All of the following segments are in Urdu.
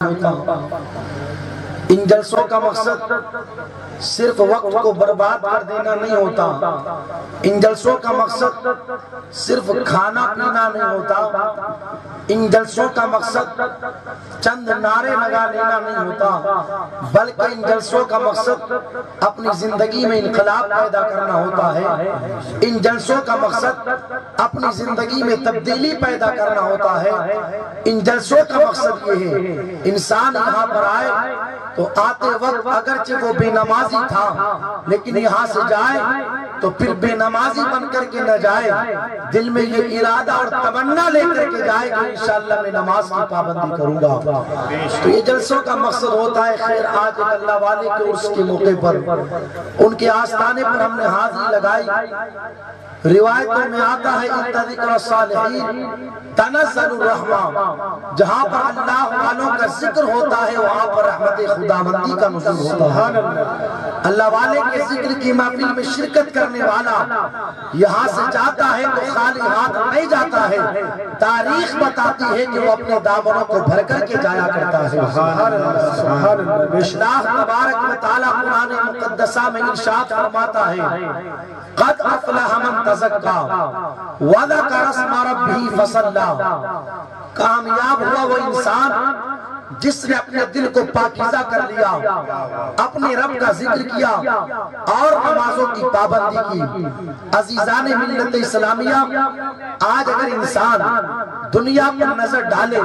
ہوتا۔ ان جلسوں کا مقصد صرف وقت کو برباد کر دینا نہیں ہوتا، ان جلسوں کا مقصد صرف کھانا پینا نہیں ہوتا، ان جلسوں کا مقصد چند نعرے لگا لینا نہیں ہوتا، بلکہ ان جلسوں کا مقصد اپنی زندگی میں انقلاب پیدا کرنا ہوتا ہے۔ ان جلسوں کا مقصد اپنی زندگی میں تبدیلی پیدا کرنا ہوتا ہے۔ ان جلسوں کا مقصد یہ ہے انسان یہاں پر آئے تو آتے وقت اگرچہ وہ بے نمازی تھا لیکن یہاں سے جائے تو پھر بے نمازی بن کر کے نہ جائے، دل میں یہ ارادہ اور تمنا لے کر کے جائے کہ انشاءاللہ میں نماز کی پابندی کروں گا۔ تو یہ جلسوں کا مقصد ہوتا ہے خیر آج ایک اللہ والے کے عرس کے موقع پر ان کے آستانے پر ہم نے حاضری لگائی۔ روایتوں میں آتا ہے اِنَّ ذِکْرَ الصَّالِحِينَ تنزل الرحمہ، جہاں پر اللہ والوں کا ذکر ہوتا ہے وہاں پر رحمت خداوندی کا نزول ہوتا ہے۔ اللہ والے کے ذکر کی محفل میں شرکت کرنے والا یہاں سے جاتا ہے تو خالی ہاتھ نہیں جاتا ہے، تاریخ بتاتی ہے کہ وہ اپنے دامنوں کو بھر کر کے جایا کرتا ہے۔ اللہ تبارک و تعالیٰ قرآن مقدسہ میں ارشاد فرماتا ہے قد افلح من تزکا وذکر اسم ربہ فصلی، کامیاب ہوا وہ انسان جس نے اپنے دل کو پاکیزہ کر لیا، اپنے رب کا ذکر کیا اور نمازوں کی پابندی کی۔ عزیزان ملت اسلامیہ، آج اگر انسان دنیا پر نظر ڈالے،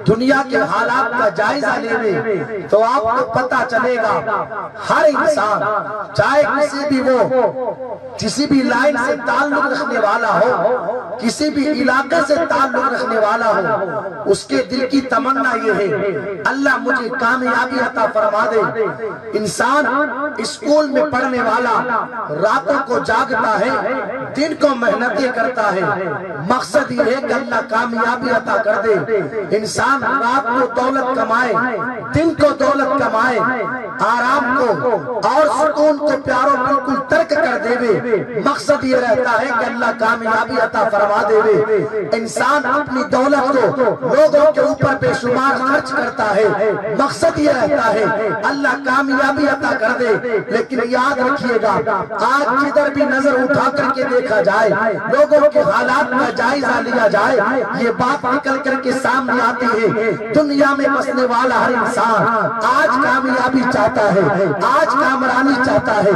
دنیا کے حالات کا جائزہ لے تو آپ کو پتہ چلے گا ہر انسان چاہے کسی بھی لائن سے تعلق رکھنے والا ہو، کسی بھی علاقے سے تعلق رکھنے والا ہو، اس کے دل کی تمنا یہ ہے اللہ مجھے کامیابی عطا فرما دے۔ انسان اسکول میں پڑھنے والا راتوں کو جاگتا ہے، دن کو محنتیں کرتا ہے، مقصد یہ ہے کہ اللہ کامیابی عطا کر دے۔ انسان رات کو دولت کمائے، دن کو دولت کمائے، آرام کو اور سکون کو پیاروں بالکل ترک کر دے، مقصد یہ رہتا ہے کہ اللہ کامیابی عطا فرما دے۔ انسان اپنی دولت کو لوگوں کے اوپر بے شمار خرچ کرتا ہے، مقصد یہ رہتا ہے اللہ کامیابی عطا کر دے۔ لیکن یاد رکھیے گا آج جدھر بھی نظر اٹھا کر کے دیکھا جائے، لوگوں کے حالات کا جائزہ لیا جائے، یہ بات نکل کر کے سامنے آتی ہے دنیا میں بسنے والا ہر انسان آج کامیابی چاہتا ہے، آج کامرانی چاہتا ہے،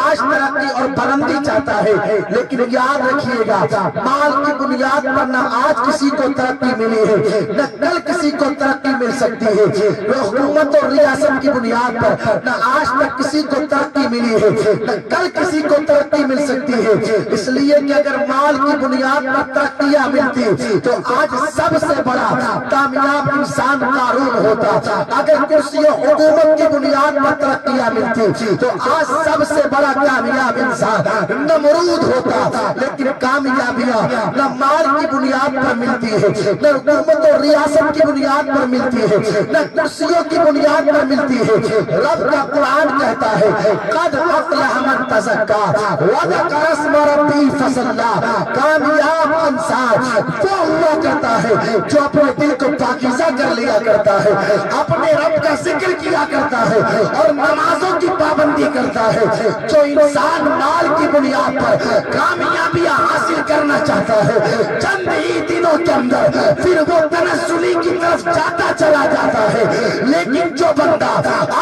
آج ترقی اور بلندی چاہتا ہے۔ لیکن یاد رکھیے گا مال کی بنیاد پر نہ آج کسی کو ترقی ملی ہے نہ کل کسی کو ترقی مل سکتی ہے۔ حکومت اور ریاست کی بنیاد پر نہ آج تک کسی کو ترقی ملی ہے نہ کل کسی کو ترقی مل سکتی ہے۔ اس لیے کہ اگر مال کی بنیاد پر ترقیاں ملتی تو آج سب سے بڑا کامیاب انسان قارون ہوتا، اگر کرسی و حکومت کی بنیاد پر ترقیاں ملتی تو آج سب سے بڑا کامیاب انسان نمرود ہوتا۔ لیکن کامیابیاں نہ مال کی بنیاد پر ملتی ہے نہ حکومت اور ریاست کی بنیاد پر ملتی ہے نہ کرسیوں کی بنیاد پر ملتی ہے۔ رب کا قرآن کہتا ہے قد افلح من تزکا وذکر اسم ربہ فصلی، کامیاب انسان وہ ہوا کرتا ہے جو اپنے دل کو پاکیزہ کر لیا کرتا ہے، اپنے رب کا ذکر کیا کرتا ہے اور نمازوں کی پابندی کرتا ہے۔ جو انسان مال کی بنیاد پر کامیابیاں حاصل کرنا چاہتا ہے چند ہی دنوں کے اندر پھر وہ تنزلی کی طرف جاتا چلا جاتا ہے۔ لیکن جو بندہ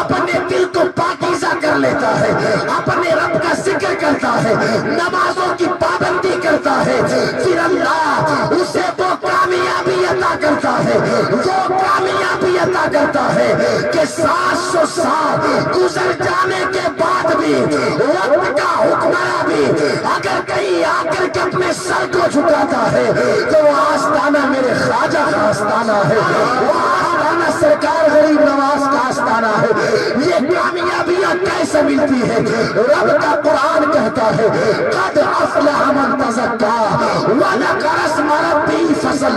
اپنے دل کو پاکیزہ کر لیتا ہے، اپنے رب کا ذکر کرتا ہے، نمازوں کی پابندی کرتا ہے، پھر اللہ اسے وہ کامیابی عطا کرتا ہے، وہ کامیابی عطا کرتا ہے کہ 700 سال گزر جانے کے بعد بھی وقت کا حکمراں بھی اگر کہیں آ کر کے اپنے سر کو جھکاتا ہے تو وہ آستانہ میرے خواجہ کا آستانہ ہے، وہ آستانہ سرکار غریب نواز کا آستانہ ہے۔ یہ کامیابیاں کیسے ملتی ہے؟ رب کا قرآن کہتا ہے قد افلح من تزکا وذکر اسم ربہ فصلی،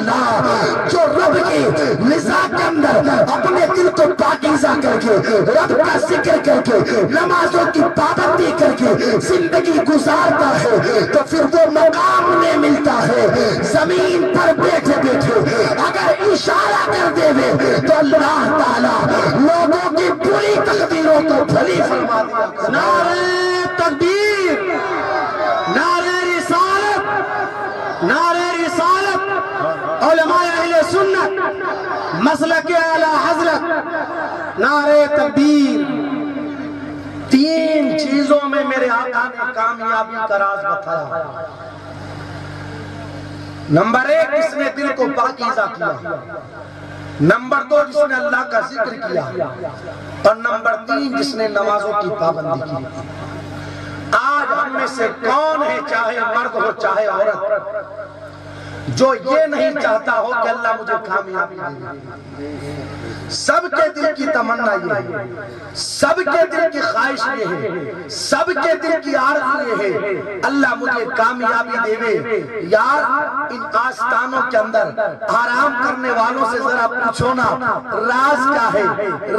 جو رب کی رضا کے اندر اپنے دل کو پاکیزہ کر کے رب کا ذکر کر کے نمازوں کی پابندی کر کے زندگی گزارتا ہے تو پھر وہ مقام انہیں ملتا ہے زمین پر بیٹھے بیٹھے اگر اشارہ کر دے تو اللہ تعالیٰ لوگوں کی بری تقدیروں کو بھلی فرما دیا کرو۔ نعرہ تکبیر، نعرہ رسالت، نعرہ رسالت، علماء اہل سنت، مسلک اعلی حضرت، نعرہ تکبیر۔ تین چیزوں میں میرے آقا نے کامیابی کا راز بتایا۔ نمبر ایک، اس نے دل کو پاکیزہ کیا۔ نمبر دو، جس نے اللہ کا ذکر کیا۔ اور نمبر تین، جس نے نمازوں کی پابندی کی۔ آج ہم میں سے کون ہے، چاہے مرد ہو چاہے عورت، جو یہ نہیں چاہتا ہو کہ اللہ مجھے کامیابی دے؟ سب کے دل کی تمنا یہ ہے، سب کے دل کی خواہش یہ ہے، سب کے دل کی آرزو یہ ہے، اللہ مجھے کامیابی دے وے۔ یار ان آستانوں کے اندر آرام کرنے والوں سے ذرا پوچھو نا، راز کیا ہے؟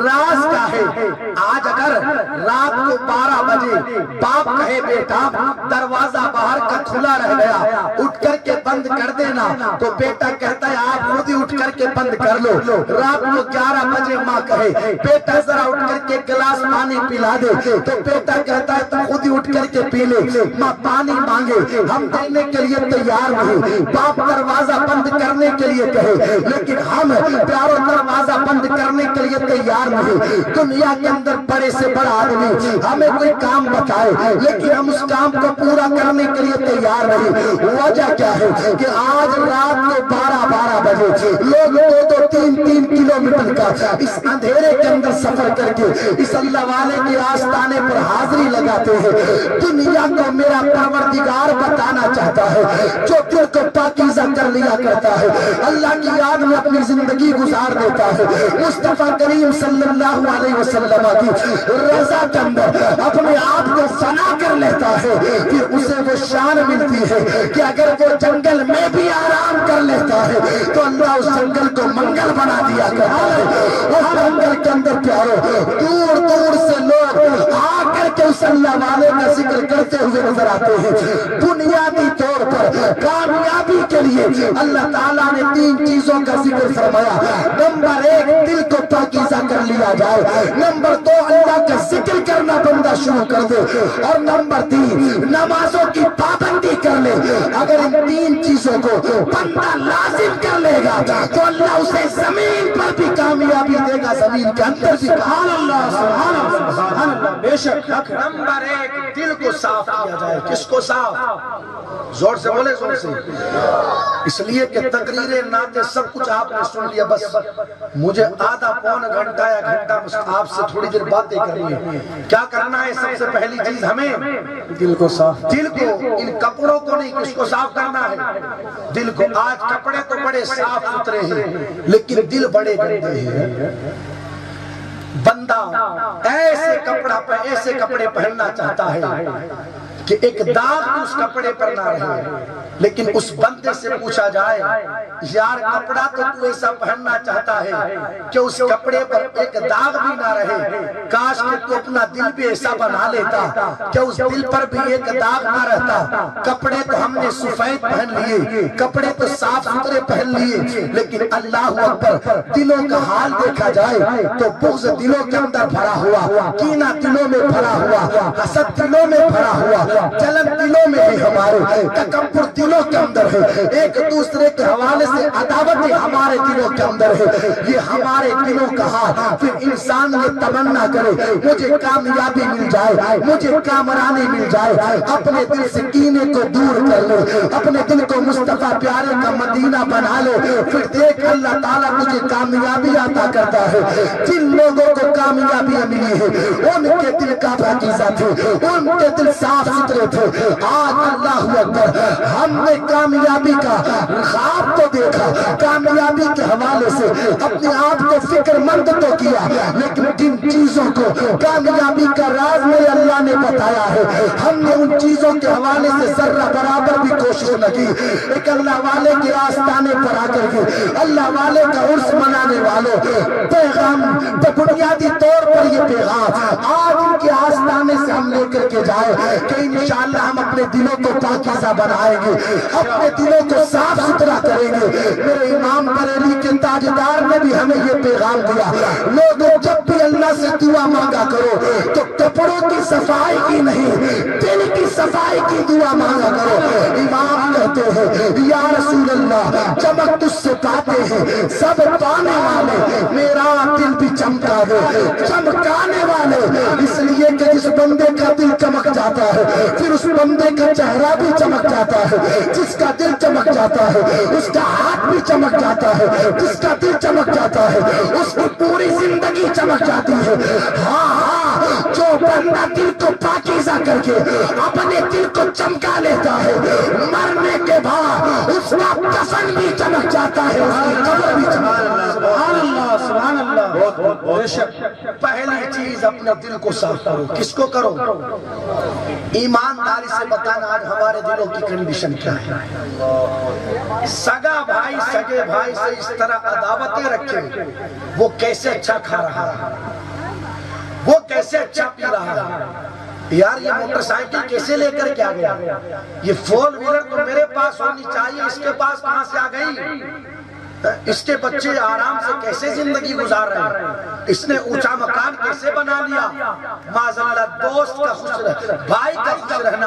راز کیا ہے؟ آج اگر رات کو 12 بجے باپ کہے بیٹا دروازہ باہر کا کھلا رہ گیا، اٹھ کر کے بند کر دینا، تو بیٹا کہتا ہے آپ خود ہی اٹھ کر کے بند کر لو۔ رات کو 11 بجے ماں کہے بیٹا ذرا اٹھ کر کے گلاس پانی پلا دے، تو بیٹا کہتا ہے تو خود ہی اٹھ کر کے پی لے۔ ماں پانی مانگے، ہم دینے کے لیے تیار نہیں، باپ دروازہ بند کرنے کے لیے کہے، لیکن ہم پیاروں دروازہ بند کرنے کے لیے تیار نہیں۔ دنیا کے اندر بڑے سے بڑا آدمی ہمیں کوئی کام بتائے، لیکن ہم اس کام کو پورا کرنے کے لیے تیار نہیں۔ وجہ کیا ہے کہ آج رات کو 12 بجے لوگ 2-3 کلومیٹر کا اس اندھیرے کے اندر سفر کر کے اس اللہ والے کے آستانے پر حاضری لگاتے ہیں۔ دنیا کو میرا پروردگار بتانا چاہتا ہے، جو دل کو پاکیزہ کر لیا کرتا ہے، اللہ کی یاد میں اپنی زندگی گزار دیتا ہے، مصطفیٰ کریم صلی اللہ علیہ وسلم کی رضا کے اندر اپنے آپ کو فنا کر لیتا ہے، پھر اسے وہ شان ملتی ہے کہ اگر وہ جنگل میں بھی آرام کر لیتا ہے تو اللہ اس جنگل کو منگل بنا دیا کرتا ہے۔ اس جنگل کے اندر پیارو دور دور سے لوگ آ کر کے اس اللہ والے کا ذکر کرتے ہوئے نظر آتے ہیں۔ بنیادی طور پر کامیابی کے لیے اللہ تعالیٰ نے 3 چیزوں کا ذکر فرمایا۔ نمبر 1، دل کو پاکیزہ کر لیا جائے۔ نمبر 2، اللہ کا ذکر کرنا بندہ شروع کر دے۔ اور نمبر 3، نمازوں کی پابندی کر لے۔ اگر ان 3 چیزوں کو بندہ لازم کر لے گا تو اللہ اسے زمین پر بھی کامیابی دے گا، زمین کے اندر بھی۔ سبحان اللہ، سبحان اللہ، سبحان اللہ، بے شک۔ نمبر 1، دل کو صاف کیا جائے۔ کس کو صاف؟ زور سے بولے، زور سے۔ اس لیے کہ تقریریں، نعتیں سب کچھ آپ نے سن لیا، بس مجھے آدھا پون گھنٹہ یا گھنٹہ آپ سے تھوڑی دیر باتیں کرنی ہے۔ کیا کرنا ہے؟ سب سے پہلی چیز ہمیں دل کو صاف، دل کو، ان کپڑوں کو نہیں، کس کو صاف کرنا ہے؟ دل کو۔ آج کپڑے تو بڑے صاف ستھرے ہیں لیکن دل بڑے گندے ہیں۔ بندہ ایسے کپڑے پہننا چاہتا ہے کہ ایک داغ بھی اس کپڑے پر نہ رہے، لیکن اس بندے سے پوچھا جائے یار کپڑا تو تو ایسا پہننا چاہتا ہے کہ اس کپڑے پر ایک داغ بھی نہ رہے، کاش کہ تو اپنا دل بھی ایسا بنا لیتا کہ اس دل پر بھی ایک داغ نہ رہتا۔ کپڑے تو ہم نے سفید پہن لیے، کپڑے تو صاف ستھرے پہن لیے، لیکن اللہ اکبر دلوں کا حال دیکھا جائے تو بغض دلوں کے اندر بھرا ہوا، کینہ دلوں میں بھرا ہوا، حسد دلوں میں بھرا ہوا، جلن دلوں میں ہے ہمارے، تکبر دلوں کے اندر ہے، ایک دوسرے کے حوالے سے عداوت ہمارے دلوں کے اندر ہے۔ یہ ہمارے دلوں کا حال۔ پھر انسان یہ تمنا کرے مجھے کامیابی مل جائے، مجھے کامرانی مل جائے، اپنے دل سے کینے کو دور کر لو، اپنے دل کو مصطفیٰ پیارے کا مدینہ بنا لو، پھر دیکھ اللہ تعالیٰ تجھے کامیابی عطا کرتا ہے۔ جن لوگوں کو کامیابیاں ملی ہیں ان کے دل کا پاکیزہ تھے، ان کے دل صاف ستھرے تھے۔ آج اللہ اکبر ہم نے کامیابی کا خواب تو دیکھا، کامیابی کے حوالے سے اپنے آپ کو فکر مند تو کیا، لیکن جن چیزوں کو کامیابی کا راز میں اللہ نے بتایا ہے ہم نے ان چیزوں کے حوالے سے ذرہ برابر بھی کوشش نہ کی۔ ایک اللہ والے کے آستانے پر آ کر کے اللہ والے کا عرس منانے والوں پیغام بنیادی طور پر یہ پیغام آج ان کے آستانے سے ہم لے کر کے لیے جائے کہ انشاءاللہ ہم اپنے دلوں کو پاکیزہ بنائیں گے، اپنے دلوں کو صاف ستھرا کریں گے۔ میرے امام بریلی کے تاجدار نے بھی ہمیں یہ پیغام دیا، لوگوں جب بھی اللہ سے دعا مانگا کرو تو کپڑوں کی صفائی کی نہیں، دل کی صفائی کی دعا مانگا کرو۔ امام کہتے ہیں یا رسول اللہ چمک تجھ سے پاتے ہیں سب پانے والے، میرا دل بھی چمکا دے، چمکانے والے، اس لیے کہ جس بندے کا دل چمک جاتا ہے پھر اس بندے کا چہرہ بھی چمک جاتا ہے، جس کا دل چمک جاتا ہے اس کا ہاتھ بھی چمک جاتا ہے، جس کا دل چمک جاتا ہے اس کی پوری زندگی چمک جاتی ہے۔ ہاں ہاں، جو بندہ دل کو پاکیزہ کر کے اپنے دل کو چمکا لیتا ہے، مرنے کے بعد اس کا کفن بھی چمک جاتا ہے، اس کی قبر بھی چمک جاتا ہے۔ سبحان اللہ سبحان اللہ۔ بے شک پہلی چیز اپنے دل کو صاف کرو۔ کس کو کرو؟ ایمانداری سے بتانا آج ہمارے دلوں کی کنڈیشن کیا ہے۔ سگا بھائی سگے بھائی سے اس طرح عداوتیں رکھے، وہ کیسے اچھا کھا رہا ہے، وہ کیسے اچھا پی رہا ہے، یار یہ موٹر سائیکل کیسے لے کر کیا گیا، یہ فور ویلر تو میرے پاس ہونی چاہیے، اس کے پاس کہاں سے آ گئی، اس کے بچے آرام سے کیسے زندگی گزار رہے ہیں، اس نے اونچا مکان کیسے بنا لیا۔ معذاللہ دوست کا خوش رہنا، بھائی کا خوش رہنا،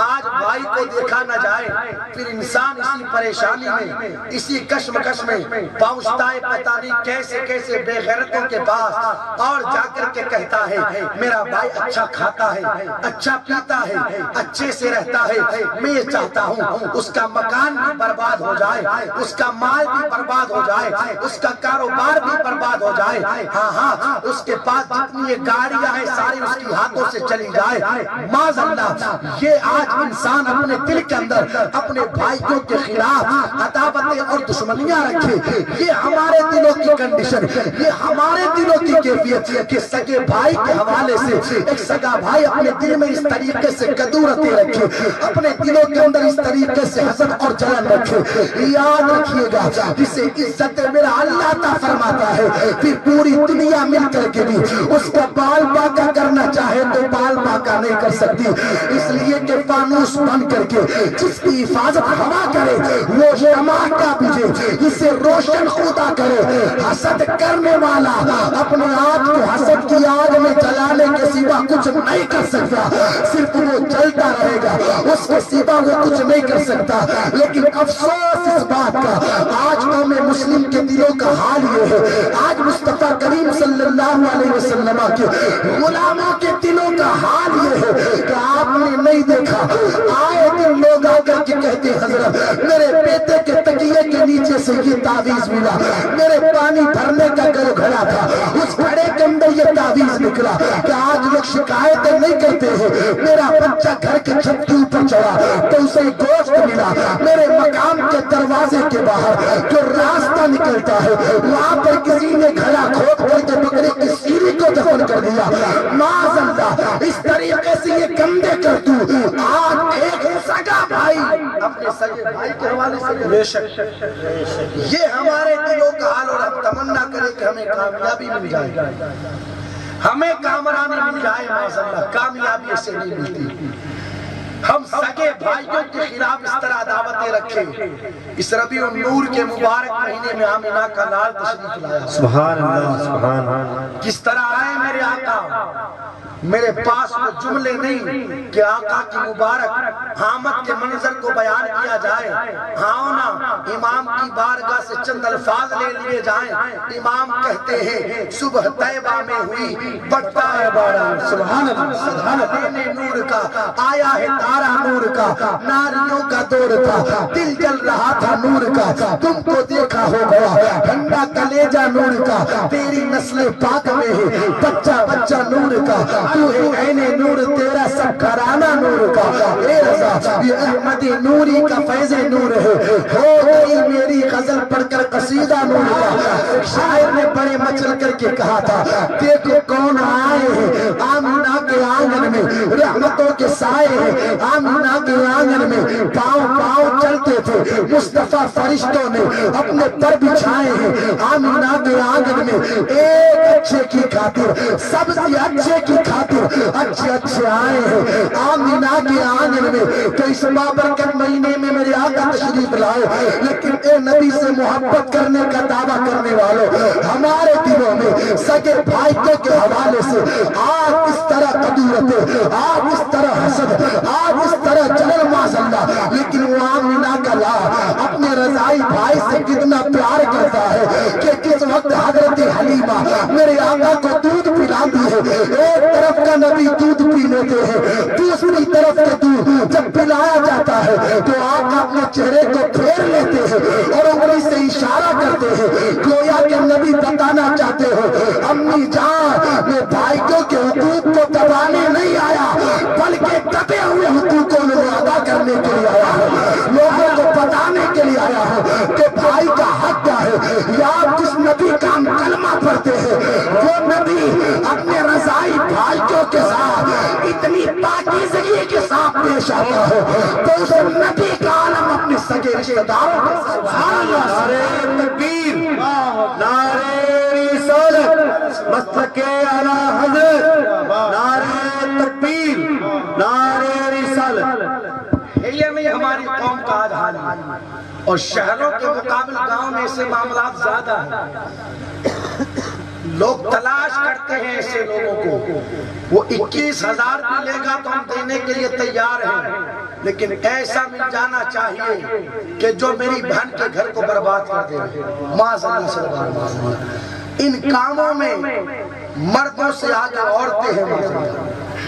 آج بھائی کو دیکھا نہ جائے پھر انسان اسی پریشانی میں اسی کشمکش میں پہنچتا ہے، پتہ نہیں کیسے کیسے بے غیرتوں کے پاس، اور جا کر کے کہتا ہے میرا بھائی اچھا کھاتا ہے، اچھا پیتا ہے، اچھے سے رہتا ہے، میں یہ چاہتا ہوں اس کا مکان بھی برباد ہو جائے، اس کا مال بھی برباد ہو جائے، اس کا کاروبار بھی برباد ہو جائے، ہاں ہاں اس کے پاس جتنی گاڑیاں ہیں ساری اس کی ہاتھوں سے چلی جائے۔ معاذاللہ یہ آج انسان اپنے دل کے اندر اپنے بھائیوں کے خلاف عداوتیں اور دشمنیاں رکھے، یہ ہمارے دلوں کی کنڈیشن، یہ ہمارے دلوں کی کیفیت کہ سگے بھائی کے حوالے سے ایک سگا بھائی اپنے دل میں اس طریقے سے کدورتیں رکھے، اپنے دلوں کے اندر اس طریقے سے حسد اور جلن رکھے۔ یاد رکھیے گا جسے عزت میرا اللہ عطا فرماتا ہے پھر پوری دنیا مل کر کے بھی اس کا بال باقا کرنا چاہے تو بال باقا نہیں کر سکتی، اس لیے کہ فانوس بن کر کے جس کی حفاظت ہوا کرے وہ شمع کا بجھے، جسے روشن خدا کرے۔ حسد کرنے والا اپنے آپ کو حسد کی آگ میں جلانے کے سوا کچھ نہیں کر سکتا، صرف وہ جلتا رہے گا، اس کے سوا وہ کچھ نہیں کر سکتا۔ لیکن افسوس اس بات کا آج قوم مسلم کے دلوں کا حال یہ ہے، آج مصطفیٰ کریم صلی اللہ علیہ وسلم کے غلاموں کے دلوں کا حال یہ ہے کہ آپ نے نہیں دیکھا آئے دن لوگ آ کر کے کہتے حضرت میرے بیٹے کے تکیے کے نیچے سے یہ تعویذ ملا، میرے پانی بھرنے کا گھڑا تھا اس گھڑے کے اندر یہ تعویذ نکلا۔ کہ آج لوگ شکایتیں نہیں کرتے ہیں میرا بچہ گھر کے چھت کے اوپر چڑھا تو اسے گوشت ملا، میرے مقام کے دروازے کے باہر جو راستہ نکلتا ہے وہاں پر کسی نے گھڑا کھود کر کے بکرے کی سیری کو دفن کر دیا۔ معاذاللہ اس طریقے سے یہ گندے کرتوت آج ایک سگا بھائی اپنے سگے بھائی کے حوالے سے، بے شک یہ ہمارے دلوں کا حال، اور ہم تمنا کریں کہ ہمیں کامیابی مل جائے، ہمیں کامرانی مل جائے۔ معاذاللہ کامیابی اسے نہیں ملتی۔ ہم سگے بھائیوں کے خلاف اس طرح دعوتیں رکھیں۔ اس ربیع النور کے مبارک مہینے میں آمینہ کا لال تشریف لایا، سبحان اللہ سبحان اللہ۔ کس طرح آئے میرے آقا، میرے پاس وہ جملے نہیں کہ آقا کی مبارک آمد کے منظر کو بیان کیا جائے، ہاں نا امام کی بارگاہ سے چند الفاظ لے لیے جائیں۔ امام کہتے ہیں صبح طیبہ میں ہوئی بڑھتا ہے باران، سبحان اللہ سبحان اللہ، نور کا آیا ہے تارا نور کا، ناریوں کا دور تھا دل جل رہا تھا نور کا، تم کو دیکھا ہو گیا ٹھنڈا کلیجہ نور کا، تیری نسل پاک میں ہے بچہ بچہ نور کا، تو ہے عین نور تیرا سب گھرانہ نور کا، اے رضا یہ احمدی نوری کا فیض نور ہے، ہو گئی میری غزل پڑھ کر قصیدہ نور کا۔ شاعر نے بڑے مچل کر کے کہا تھا دیکھو کون آئے ہیں آمینہ کے آنگن میں، رحمتوں کے سائے ہیں آمینہ کے آنگن میں، پاؤں پاؤں چلتے تھے مصطفیٰ فرشتوں نے اپنے پر بچھائے ہیں آمینہ کے آنگن میں، ایک اچھے کی خاطر، سبزی اچھے کی خاطر اچھے اچھے آئے ہیں آمینہ کے آنگن میں، تو اس بابرکت مہینے میں میرے آقا تشریف لائے۔ لیکن اے نبی سے محبت کرنے کا دعویٰ کرنے والوں، ہمارے دلوں میں سگے بھائیوں کے حوالے سے آج اس طرح قدورت، آج اس طرح حسد، آج اس طرح جلل معذلہ، لیکن وہ آمینہ کا لا اپنے رضائی بھائی سے کتنا پیار کرتا ہے کہ کس وقت حضرت حلیمہ میرے آقا کو دودھ پلاتی ہے، ایک طرف کا نبی دودھ پی لیتے ہیں، دوسری طرف کے دودھ جب پلایا جاتا ہے تو آقا اپنے چہرے کو پھیر لیتے ہیں اور انگلی سے اشارہ کرتے ہیں، گویا کہ نبی بتانا چاہتے ہو امی جان میں بھائیوں کے حقوق کو دبانے نہیں آیا بلکہ دبے ہوئے حقوقوں میں ادا کرنے کے لیے آیا ہوں، لوگوں کو بتانے کے لیے آیا ہوں کہ بھائی کا حق کیا ہے۔ یا جس نبی کا ہم کلمہ پڑھتے ہیں وہ نبی اپنے رضائی بھائیوں کے ساتھ اتنی پاکیزگی کے ساتھ پیش آتا ہے تو اس نبی کا عالم اپنے سگے رشتہ داروں کا سبحان اللہ، نعرہ تکبیر، نعرہ رسالت، مسلک اعلی حضرت، نعرہ تکبیر، نعرہ رسالت۔ یہ نہیں ہماری قوم کا آج حال ہے، اور شہروں کے مقابل گاؤں میں ایسے معاملات زیادہ ہیں۔ لوگ تلاش کرتے ہیں ایسے لوگوں کو، وہ 21,000 بھی لے گا تو ہم دینے کے لیے تیار ہیں، لیکن ایسا مل جانا چاہیے کہ جو میری بہن کے گھر کو برباد کر دے۔ معاذ اللہ سے برباد، ان کاموں میں مردوں سے آگے عورتیں ہیں،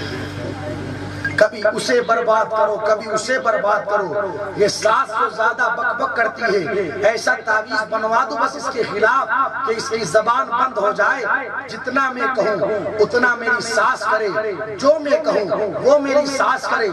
کبھی اسے برباد کرو کبھی اسے برباد کرو، یہ ساس تو زیادہ بک بک کرتی ہے، ایسا تعویذ بنوا دو بس اس کے خلاف کہ اس کی زبان بند ہو جائے، جتنا میں کہوں اتنا میری ساس کرے، جو میں کہوں وہ میری ساس کرے۔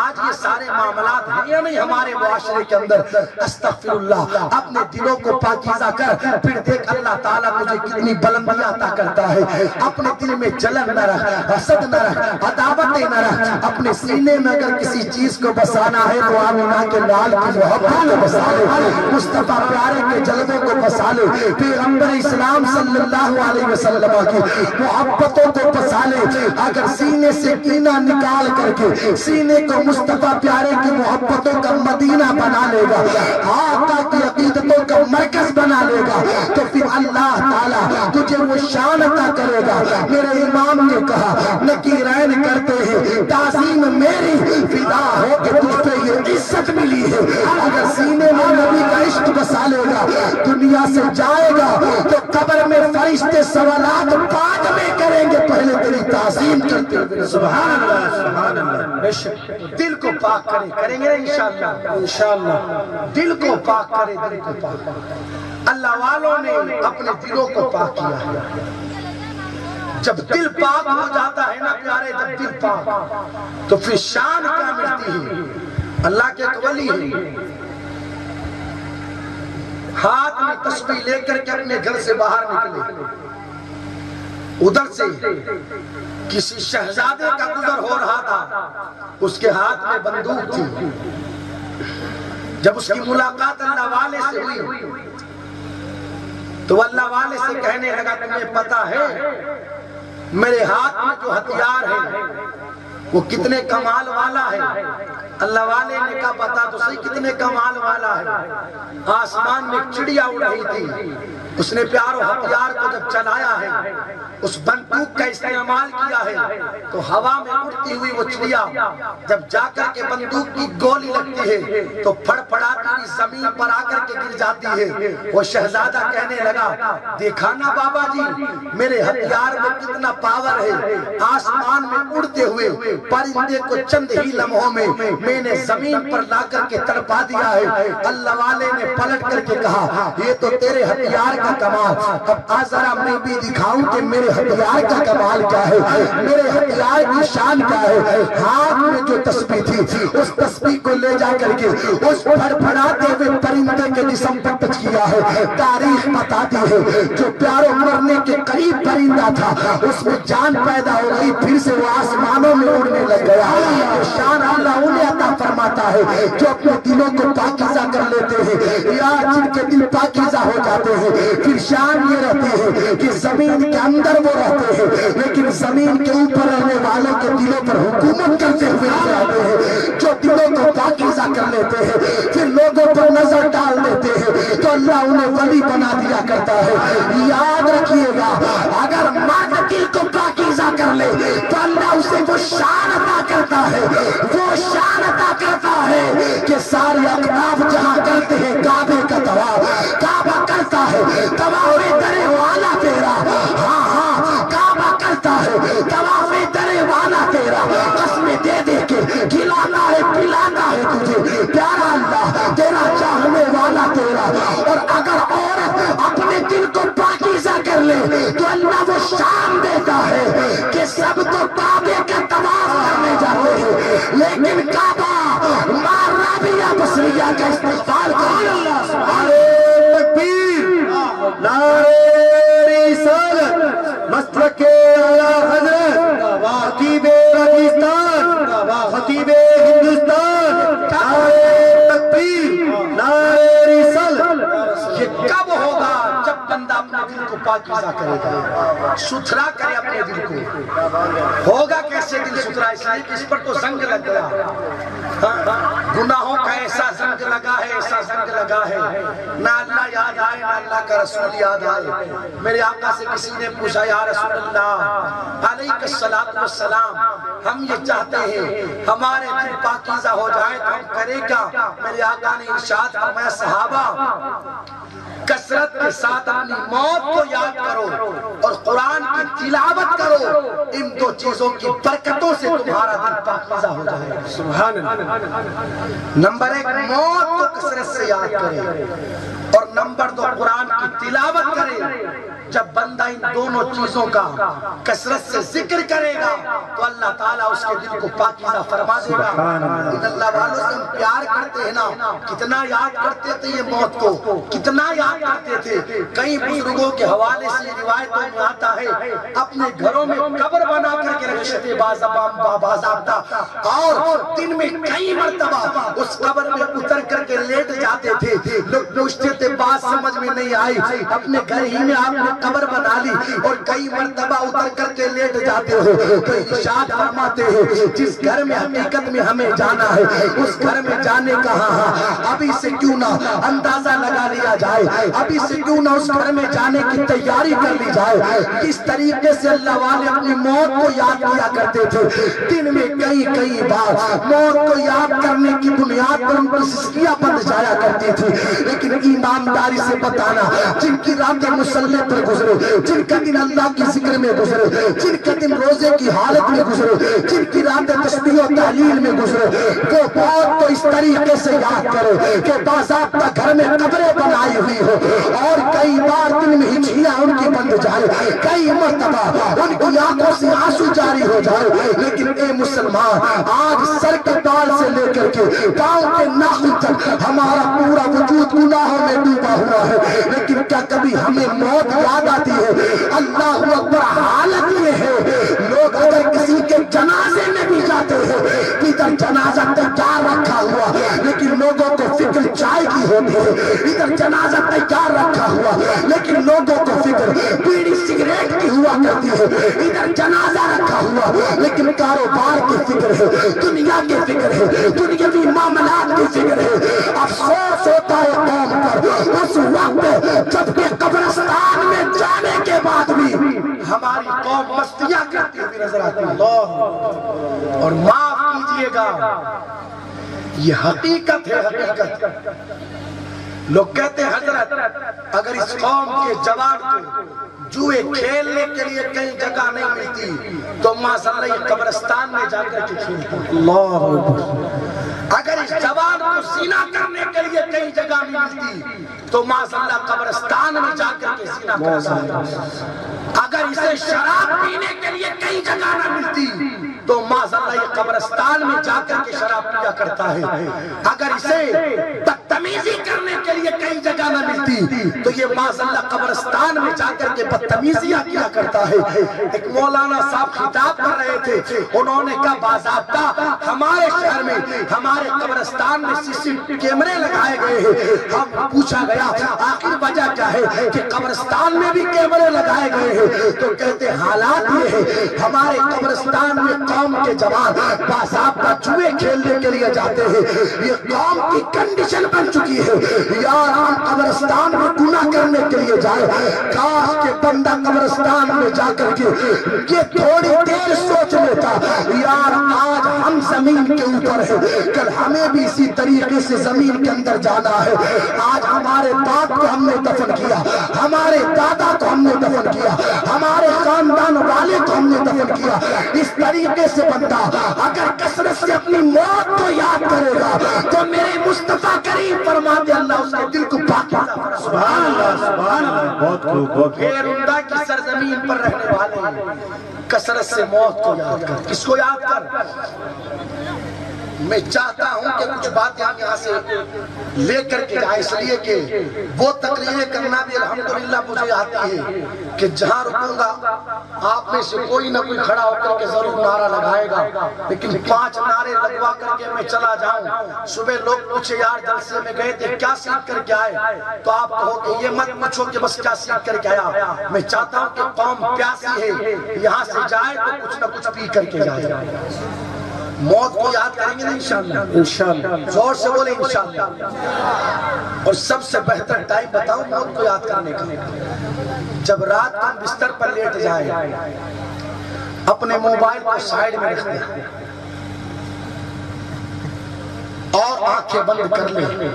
آج یہ سارے معاملات ہیں یا نہیں ہمارے معاشرے کے اندر؟ استغفر اللہ، اپنے دلوں کو پاکیزہ کر، پھر دیکھ اللہ تعالیٰ مجھے کتنی بلندیاں عطا کرتا ہے۔ اپنے دل میں جلن نہ رکھ، حسد نہ رکھ، عداوتیں نہ رکھ، اپنے سینے میں اگر کسی چیز کو بسانا ہے تو آمینہ کے لال کی محبت کو بسا لے، مصطفیٰ پیارے کے جلوے کو بسا لے، پیغمبر اسلام صلی اللہ علیہ وسلم کی محبتوں کو بسا لے۔ اگر سینے سے کینہ نکال کر کے سینے کو مصطفیٰ پیارے کی محبتوں کا مدینہ بنا لے گا، آقا کی عقیدتوں کا مرکز بنا لے گا، تو پھر اللہ تعالیٰ تجھے وہ شان عطا کرے گا۔ میرے امام نے کہا نکیرین کرتے ہیں تعظیم میری، فدا ہو کہ تجھ پہ یہ عزت ملی ہے۔ اگر سینے میں نبی کا عشق بسا لے گا، دنیا سے جائے گا تو قبر میں فرشتے سوالات بعد میں کریں گے، پہلے تیری تعظیم کرتے ہوئے۔ سبحان اللہ، سبحان اللہ۔ دل کو پاک کریں گے انشاءاللہ، انشاءاللہ دل کو پاک کریں، دل کو پاک کریں۔ اللہ والوں نے اپنے دلوں کو پاک کیا ہے۔ جب دل پاک ہو جاتا ہے نا پیارے، جب دل پاک تو پھر شان کیا ملتی ہے؟ اللہ کے ایک ولی ہے، ہاتھ میں تسبیح لے کر کے اپنے گھر سے باہر نکلے، ادھر سے کسی شہزادے کا گزر ہو رہا تھا، اس کے ہاتھ میں بندوق تھی۔ جب اس کی ملاقات اللہ والے سے ہوئی تو اللہ والے سے کہنے لگا تمہیں پتا ہے میرے ہاتھ میں جو ہتھیار ہے وہ کتنے کمال والا ہے؟ اللہ والے نے کہا بتا تو صحیح کتنے کمال والا ہے۔ آسمان میں چڑیا اڑ رہی تھی، اس نے پیارو ہتھیار کو جب چلایا ہے، اس بندوق کا استعمال کیا ہے تو ہوا میں اڑتی ہوئی وہ چڑیا جب جا کر کے بندوق کی گولی لگتی ہے تو پھڑ پھڑاتی ہوئی زمین پر آ کر کے گر جاتی ہے۔ وہ شہزادہ کہنے لگا دیکھا نا بابا جی میرے ہتھیار میں کتنا پاور ہے، آسمان میں اڑتے ہوئے پرندے کو چند ہی لمحوں میں نے زمین پر لا کر کے تڑپا دیا ہے۔ اللہ والے نے پلٹ کر کے کہا یہ تو تیرے ہتھیار کا کمال، اب آ ذرا میں بھی دکھاؤں کہ میرے ہتھیار کا کمال کیا ہے، میرے ہتھیار کی شان کیا ہے۔ ہاتھ میں جو تسبیح تھی اس تسبیح کو لے جا کر کے اس پھڑ پھڑاتے ہوئے پرندے کے جسم پر ٹچ کیا ہے۔ تاریخ بتاتی ہے جو پیارو مرنے کے قریب پرندہ تھا اس میں جان پیدا ہو گئی، پھر سے وہ آسمانوں میں اڑنے لگ گیا۔ یہ شان اللہ انہیں عطا فرماتا ہے جو اپنے دلوں کو پاکیزہ کر لیتے ہیں، یا جن کے دل پاکیزہ ہو جاتے ہیں پھر شان یہ رہتی ہے کہ زمین کے اندر وہ رہتے ہیں زمین کے اوپر رہنے والوں کے دلوں پر حکومت کرتے ہوئے نظر آتے ہیں، جو دلوں کو پاکیزہ کر لیتے ہیں، پھر لوگوں پر نظر ڈال دیتے ہیں تو اللہ انہیں ولی بنا دیا کرتا ہے۔ یاد رکھیے گا، اگر مرد دل کو پاکیزہ کر لے تو اللہ اسے وہ شان عطا کرتا ہے، وہ شان عطا کرتا ہے کہ سارے اقطاب جہاں کرتے ہیں کعبے کا طواف، کعبہ کرتا ہے طواف درے والا تیرا، ہاں ہاں کعبہ کرتا ہے طواف درے والا تیرا، قسمیں دے دے کے کھلاتا ہے پلاتا ہے تجھے پیارا اللہ تیرا، چاہنے والا تیرا۔ اور اگر عورت اپنے دل کو پاکیزہ کر لے تو اللہ وہ شان دیتا ہے کہ سب تو کعبے کا طواف کرنے جاتے ہیں، لیکن کعبہ ماں رابعہ بصریہ کا استغفار کرے۔ نعرے تکبیر، نعرے رسالت، مسلک اعلیٰ حضرت خطیب راجستھان، خطیب ہندوستان، نعرے تکبیر، نعرے رسالت۔ یہ کب ہوگا؟ جب بندہ اپنے دل کو پاکیزہ کرے گا، ستھرا کرے اپنے دل کو۔ ہوگا کیسے دل ستھرا؟ اس لیے کہ اس پر تو زنگ لگ گیا، گناہوں کا ایسا زنگ لگا ہے، ایسا زنگ لگا ہے، نہ اللہ یاد آئے نہ اللہ کا رسول یاد آئے۔ میرے آقا سے کسی نے پوچھا یا رسول اللہ علیہ الصلوۃ والسلام، ہم یہ چاہتے ہیں ہمارے دل پاکیزہ ہو جائے تو ہم کرے کیا؟ میرے آقا نے ارشاد فرمایا صحابہ کثرت کے ساتھ اپنی موت کو یاد کرو اور قرآن کی تلاوت کرو، ان دو چیزوں کی برکتوں سے تمہارا دل پاکیزہ ہو جائے گا۔ سبحان اللہ۔ نمبر ایک موت کو کثرت سے یاد کرے، اور نمبر دو قرآن کی تلاوت کرے۔ جب بندہ ان دونوں چیزوں کا کثرت سے ذکر کرے گا تو اللہ تعالیٰ اس کے دل کو پاکیزہ فرما دے گا۔ ان اللہ والوں سے ہم پیار کرتے ہیں نا، کتنا یاد کرتے تھے یہ موت کو، کتنا یاد کرتے تھے۔ کئی بزرگوں کے حوالے سے روایتوں میں آتا ہے اپنے گھروں میں قبر بنا کر کے رکھتے باضابطہ، اور دن میں کئی مرتبہ اس قبر میں اتر کر کے لیٹ جاتے تھے۔ لوگ پوچھتے تھے بات سمجھ میں نہیں آئی، اپنے گھر ہی میں آپ نے قبر بنا لی اور کئی مرتبہ اتر کر کے لیٹ جاتے ہو، تو ارشاد فرماتے ہیں جس گھر میں حقیقت میں ہمیں جانا ہے اس گھر میں جانے کا ابھی سے کیوں نہ اندازہ لگا لیا جائے، ابھی سے کیوں نہ اس گھر میں جانے کی تیاری کر لی جائے۔ کس طریقے سے اللہ والے اپنی موت کو یاد کیا کرتے تھے، دن میں کئی بار موت کو یاد کرنے کی بنیاد پر ان پر سسکیاں بند جایا کرتی تھی۔ لیکن ایمانداری سے بتانا، جن کی راتیں مسلح پر گزرے، جن کا دن اللہ کی ذکر میں گزرے، جن کا دن روزے کی حالت میں گزرے، جن کی راتیں تسبیح و تحلیل میں گزرے، وہ موت کو اس طریقے سے یاد کرے کہ باضابطہ گھر میں قبریں بنائی ہوئی ہو، اور کئی بار دن میں ہچکیاں ان کی بند جائے، کئی مرتبہ ان کی آنکھوں سے آنسو جاری ہو جائے۔ لیکن اے مسلمان، آج سر کے بال سے لے کر کے پاؤں کے ناخن تک ہمارا پورا وجود گناہوں میں ڈوبا ہوا ہے، لیکن کیا کبھی ہمیں موت یاد آتی ہے؟ اللہ اکبر۔ حالت یہ ہے لوگ اگر کسی کے جنازے میں بھی جاتے ہیں، ادھر جنازہ تیار رکھا ہوا لیکن لوگوں کو فکر چائے کی ہوتی ہے، ادھر جنازہ تیار رکھا ہوا لیکن لوگوں کو فکر بیڑی سگریٹ کی ہوا کرتی ہے، ادھر جنازہ رکھا ہوا لیکن کاروبار کی فکر ہے، دنیا کی فکر ہے، دنیاوی معاملات کی فکر ہے۔ افسوس ہوتا ہے قوم پر اس وقت جب کہ قبرستان میں جانے کے بعد بھی ہماری قوم مستیاں کرتی ہوئی نظر آتی ہے۔ اور معاف کیجئے گا، یہ حقیقت ہے، حقیقت۔ لوگ کہتے ہیں حضرت اگر اس قوم کے جوان کو جوئے کھیلنے کے لیے کئی جگہ نہیں ملتی تو ماشاءاللہ یہ قبرستان میں جا کر کے کھیلتے ہیں۔ اللہ اگر اس جوان کو زنا کرنے کے لیے کئی جگہ نہیں ملتی تو ماشاءاللہ قبرستان میں جا کر کے زنا کرتا ہے۔ اگر اسے شراب پینے کے لیے کئی جگہ نہ ملتی تو ماشاءاللہ یہ قبرستان میں جا کر کے شراب پیا کرتا ہے۔ اگر اسے بدتمیزی کرنے کے لیے لیے کئی جگہ نہ ملتی تو یہ معاذ اللہ قبرستان میں جا کر کے بدتمیزیاں کیا کرتا ہے۔ ایک مولانا صاحب خطاب کر رہے تھے، انہوں نے کہا باضابطہ ہمارے شہر میں ہمارے قبرستان میں سی سی کیمرے لگائے گئے ہیں۔ ہم پوچھا گیا آخر وجہ کیا ہے کہ قبرستان میں بھی کیمرے لگائے گئے ہیں؟ تو کہتے حالات یہ ہے ہمارے قبرستان میں قوم کے جوان باضابطہ جوئے کھیلنے کے لیے جاتے ہیں، یہ قوم کی کنڈیشن بن چکی ہے۔ یار ہم قبرستان میں گناہ کرنے کے لیے جائے، کاش کہ بندہ قبرستان میں جا کر کے یہ تھوڑی دیر سوچ لیتا یار آج ہم زمین کے اوپر ہے، کل ہمیں بھی اسی طریقے سے زمین کے اندر جانا ہے۔ آج ہمارے باپ کو ہم نے دفن کیا، ہمارے دادا کو ہم نے دفن کیا، ہمارے خاندان والے کو ہم نے دفن کیا۔ اس طریقے سے بندہ اگر کثرت سے اپنی موت کو یاد کرے گا تو میرے مصطفیٰ کریم فرماتے اللہ اس کے دل کو پاک۔ سبحان اللہ سبحان اللہ، بہت خوب بہت خوب۔ غیراللہ کی سرزمین پر رہنے والے کثرت سے موت کو یاد کر۔ کس کو یاد کر؟ میں چاہتا ہوں کہ کچھ باتیں ہم یہاں سے لے کر کے جائیں، اس لیے کہ وہ تقریریں کرنا بھی الحمدللہ مجھے آتی ہے کہ جہاں رکوں گا آپ میں سے کوئی نہ کوئی کھڑا ہو کر کے ضرور نعرہ لگائے گا، لیکن 5 نعرے لگوا کر کے میں چلا جاؤں۔ صبح لوگ پوچھے یار جلسے میں گئے تھے کیا سیکھ کر کے آئے، تو آپ کہو کہ یہ مت پوچھو کہ بس کیا سیکھ کر کے آیا۔ میں چاہتا ہوں کہ قوم پیاسی ہے، یہاں سے جائے تو کچھ نہ کچھ پی کر کے جائے۔ موت کو یاد کریں گے نا انشاءاللہ، انشاءاللہ زور سے بولیں انشاءاللہ۔ اور سب سے بہتر ٹائم بتاؤں موت کو یاد کرنے کا، جب رات کو بستر پر لیٹ جائیں، اپنے موبائل کو سائیڈ میں رکھ دیں اور آنکھیں بند کر لیں،